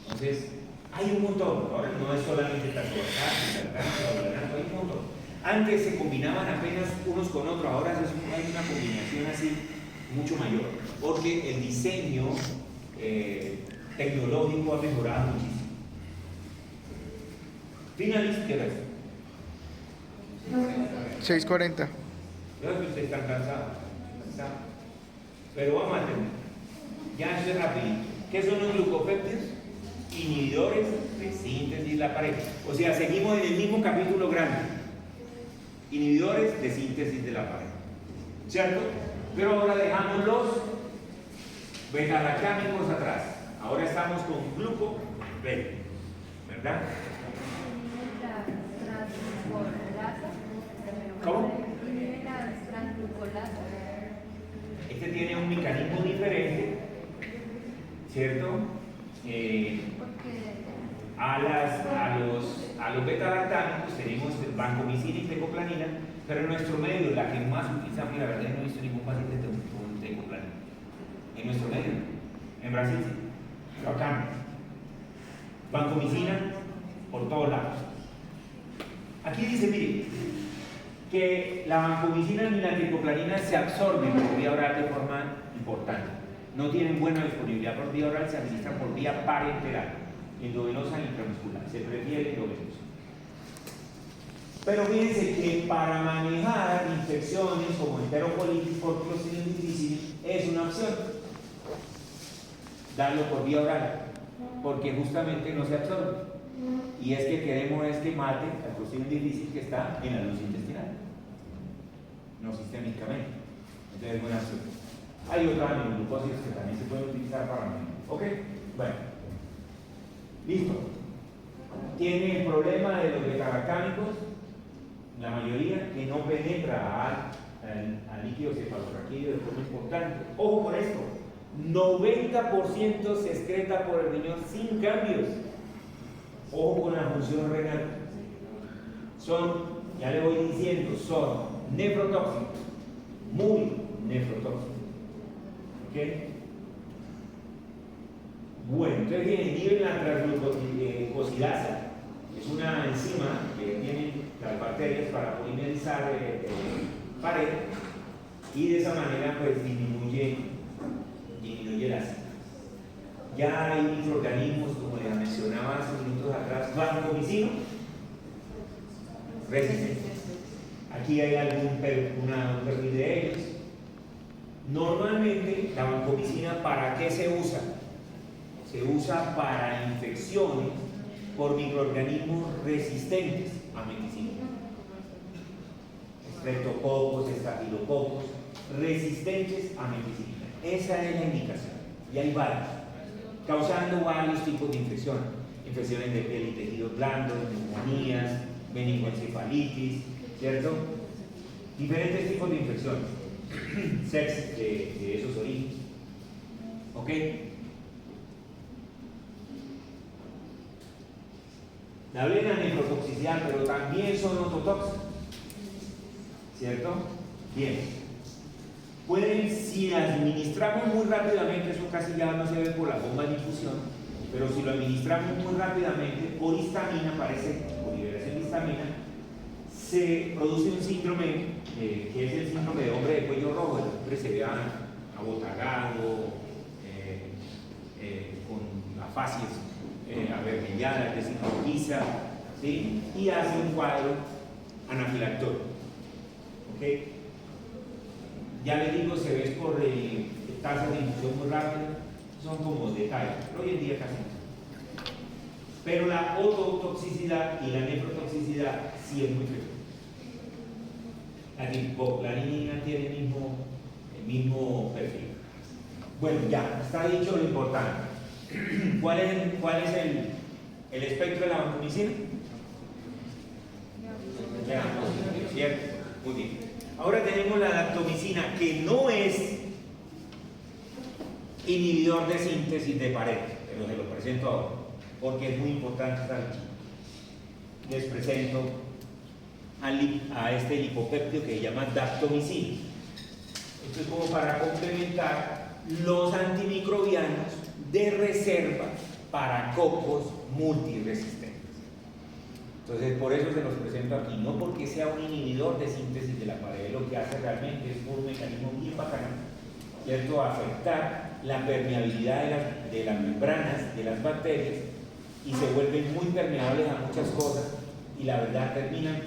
Entonces, hay un montón, ahora no es solamente tatuaje, hay un montón. Antes se combinaban apenas unos con otros, ahora hay una combinación así mucho mayor, porque el diseño tecnológico ha mejorado muchísimo. Finaliza, ¿qué ves? 6:40. Yo creo que ustedes están cansados. Pero vamos a terminar. Ya eso es rapidito. ¿Qué son los glucopéptidos? Inhibidores de síntesis de la pared. O sea, seguimos en el mismo capítulo grande. Inhibidores de síntesis de la pared. ¿Cierto? Pero ahora dejamos los beta-lactámicos atrás. Ahora estamos con glucopéptidos. ¿Verdad? ¿Cómo? Este tiene un mecanismo diferente, ¿cierto? A los beta-lactámicos tenemos vancomicina y tecoplanina, pero en nuestro medio, la que más utilizamos, y la verdad no he visto ningún paciente con tecoplanina. En nuestro medio, en Brasil, sí. Acá, vancomicina por todos lados. Aquí dice, mire, que la vancomicina y la tecoplanina se absorben por vía oral de forma importante. No tienen buena disponibilidad por vía oral, se administran por vía parenteral, endovenosa e intramuscular. Se prefiere endovenosa. Pero fíjense que para manejar infecciones como enterocolitis por Clostridium difficile es una opción darlo por vía oral, porque justamente no se absorbe. Y es que queremos es que mate al Clostridium difficile que está en la luz intestinal, no sistémicamente. Entonces es buena opción. Hay otras aminoglucósidos que también se pueden utilizar para manejar. ¿Ok? Bueno. Listo. Tiene el problema de los beta-lactámicos, la mayoría, que no penetra al líquido cefalorraquídeo de forma importante. Ojo con esto. 90% se excreta por el riñón sin cambios. Ojo con la función renal. Son, ya le voy diciendo, son nefrotóxicos, muy nefrotóxicos. ¿Ok? Bueno, entonces inhiben la transglucosidasa, es una enzima que tienen las bacterias para polimerizar pared, y de esa manera pues disminuye el ácido. Ya hay microorganismos, como les mencionaba hace minutos atrás, vancomicina resistente. Aquí hay un perfil de ellos. Normalmente la vancomicina, ¿para qué se usa? Se usa para infecciones por microorganismos resistentes a medicina. Streptococos, estafilococos, resistentes a medicina. Esa es la indicación. Y hay varios, causando varios tipos de infecciones. Infecciones de piel y tejidos blandos, neumonías, meningoencefalitis, ¿cierto? Diferentes tipos de infecciones. Sex de esos orígenes. ¿Ok? La plena nefrotoxicidad, pero también son ototóxicos, ¿cierto? Bien. Pueden, si administramos muy rápidamente, eso casi ya no se ve por la bomba de infusión, pero si lo administramos muy rápidamente, por histamina, por liberación de histamina, se produce un síndrome, que es el síndrome de hombre de cuello rojo. El hombre se ve abotagado, con afasia avermellada, es decir, rojiza, ¿sí? Y hace un cuadro anafilactórico. ¿Ok? Ya les digo, se ve por tasas de infusión muy rápidas, son como detalles, pero hoy en día casi no. Pero la ototoxicidad y la nefrotoxicidad sí es muy frecuente. La tecoplanina tiene el mismo perfil. Bueno, ya, está dicho lo importante. ¿Cuál es el espectro de la vancomicina? ¿Cierto? Muy bien. Ahora tenemos la daptomicina, que no es inhibidor de síntesis de pared, pero se lo presento ahora, porque es muy importante esta leche. Les presento a este lipopéptido que se llama daptomicina. Esto es como para complementar los antimicrobianos de reserva para cocos multiresistentes. Entonces, por eso se los presento aquí, no porque sea un inhibidor de síntesis de la pared, lo que hace realmente es por un mecanismo bien bacano, ¿cierto? Afectar la permeabilidad de las membranas de las bacterias y se vuelven muy permeables a muchas cosas y la verdad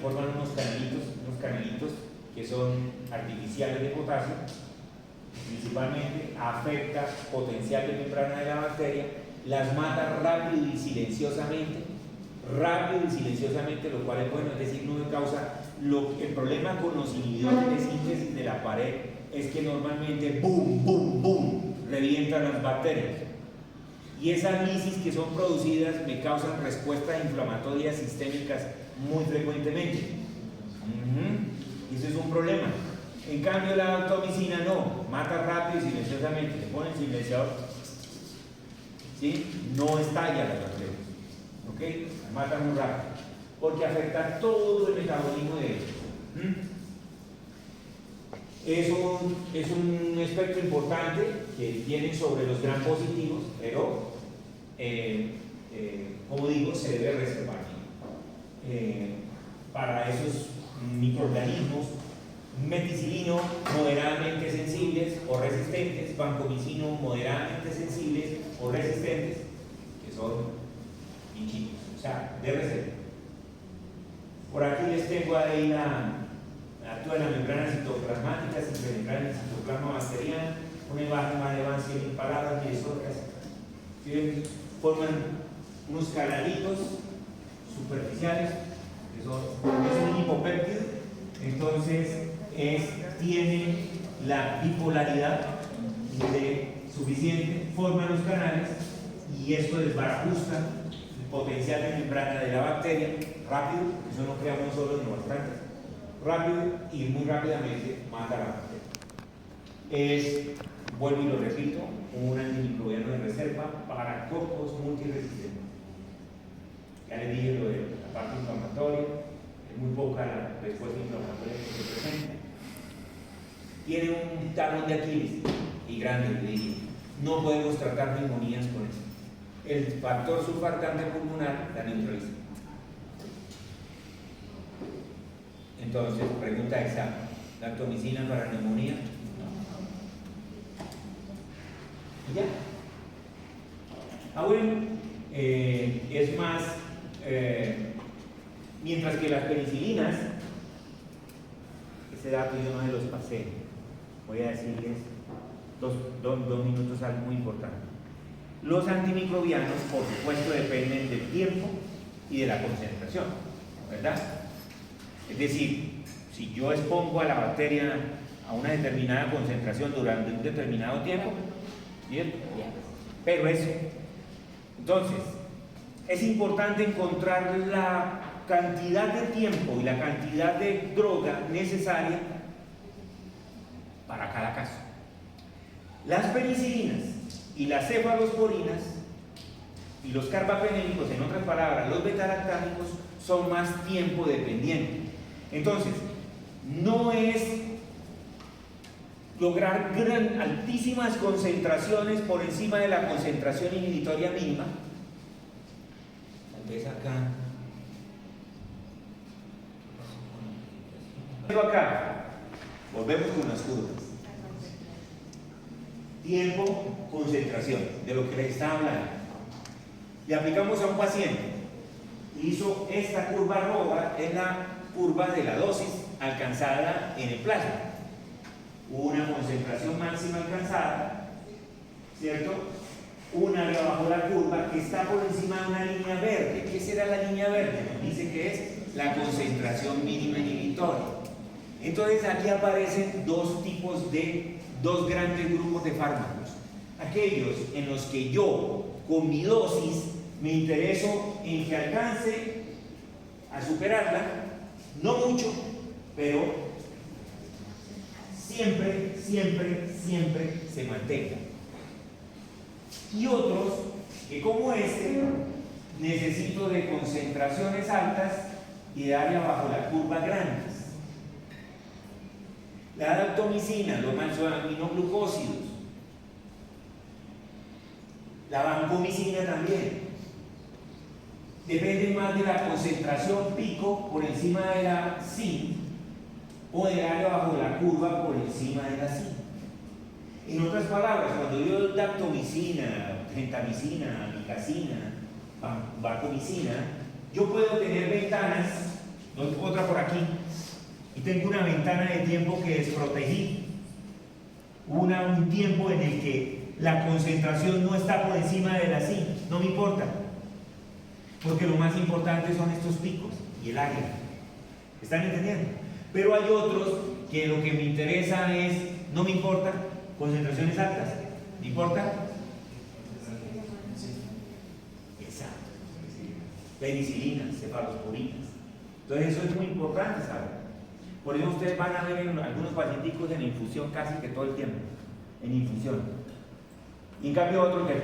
forman unos canalitos que son artificiales de potasio, principalmente afecta potencial de membrana de la bacteria, las mata rápido y silenciosamente, lo cual es bueno, es decir, no me causa el problema con los inhibidores de síntesis de la pared es que normalmente boom, boom, boom, revientan las bacterias. Y esas lisis que son producidas me causan respuestas inflamatorias sistémicas muy frecuentemente. Y eso es un problema. En cambio la daptomicina no, mata rápido y silenciosamente, le pone el silenciador, ¿sí? No estalla las bacterias, ¿ok? Las mata muy rápido, porque afecta todo el metabolismo de ellos. Es un aspecto importante que tienen sobre los gram positivos, pero como digo, se debe reservar para esos microorganismos. Meticilino moderadamente sensibles o resistentes, vancomicino moderadamente sensibles o resistentes, que son pinchitos, o sea, de reserva. Por aquí les tengo ahí actúa en la membrana citoplasmática, se penetra en el citoplasma bacteriano, una imagen más de van 100 palabras, ¿sí? Forman unos canalitos superficiales, que es un lipopéptido, entonces tiene la bipolaridad suficiente, forman los canales y esto desbarajusta el potencial de membrana de la bacteria rápido, eso no crea uno solo ni bastante, rápido y muy rápidamente mata a la bacteria. Vuelvo y lo repito, un antimicrobiano de reserva para cocos multiresistentes. Ya les dije lo de la parte inflamatoria, es muy poca la respuesta inflamatoria que se presenta. Tiene un talón de Aquiles y grande, le diría. No podemos tratar neumonías con eso. El factor surfactante pulmonar la neutraliza. Entonces, pregunta exacta: ¿daptomicina para neumonía? ¿Y ya? Bueno, es más, mientras que las penicilinas, ese dato yo no se los pasé, voy a decirles dos minutos algo muy importante. Los antimicrobianos, por supuesto, dependen del tiempo y de la concentración, ¿verdad? Es decir, si yo expongo a la bacteria a una determinada concentración durante un determinado tiempo, bien, pero eso, entonces, es importante encontrar la cantidad de tiempo y la cantidad de droga necesaria para cada caso. Las penicilinas y las cefalosporinas y los carbapenémicos, en otras palabras, los betalactámicos, son más tiempo dependientes. Entonces, no es lograr altísimas concentraciones por encima de la concentración inhibitoria mínima. Tal vez acá. Acá, volvemos con las curvas. Tiempo, concentración, de lo que les estaba hablando. Le aplicamos a un paciente, hizo esta curva roja, es la curva de la dosis alcanzada en el plasma. Una concentración máxima alcanzada, ¿cierto? Una área bajo la curva que está por encima de una línea verde. ¿Qué será la línea verde? Nos dice que es la concentración mínima inhibitoria. Entonces aquí aparecen dos grandes grupos de fármacos. Aquellos en los que yo, con mi dosis, me intereso en que alcance a superarla, no mucho, pero siempre se mantenga. Y otros que, como este, necesito de concentraciones altas y de área bajo la curva grandes. La daptomicina, los maltoaminoglucósidos, la vancomicina también, dependen más de la concentración pico por encima de la SIN o del área bajo la curva por encima de la SIN. En otras palabras, cuando yo daptomicina, gentamicina, amicacina, vancomicina, yo puedo tener ventanas, otra por aquí, y tengo una ventana de tiempo que desprotegí. Un tiempo en el que la concentración no está por encima de la zinc, no me importa, porque lo más importante son estos picos y el área. ¿Están entendiendo? Pero hay otros que lo que me interesa es, no me importa, concentraciones altas, ¿me importa? Exacto. Penicilinas, cefalosporinas. Entonces eso es muy importante, ¿saben? Por eso ustedes van a ver en algunos pacientes en infusión casi que todo el tiempo, en infusión. Y en cambio otros que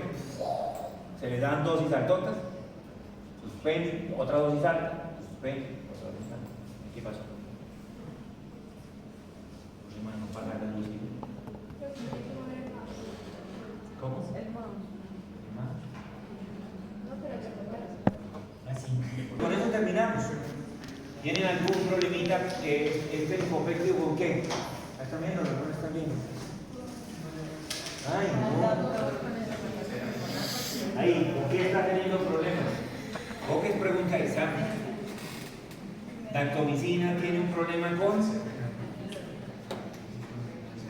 se les dan dosis altotas, suspenden, otra dosis alta, suspenden, otra dosis alta. ¿Qué pasó? No paga la luz. ¿Cómo? El mouse. No, pero Así. Con eso terminamos. ¿Tienen algún problemita? ¿Este copete o qué? ¿Están viendo? ¿No están viendo? Ay, no. Ahí, ¿por qué está teniendo problemas? ¿O qué es pregunta de examen? ¿Dactomicina tiene un problema con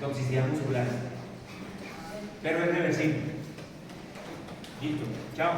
toxicidad muscular? Pero es reversible. Listo. Chao.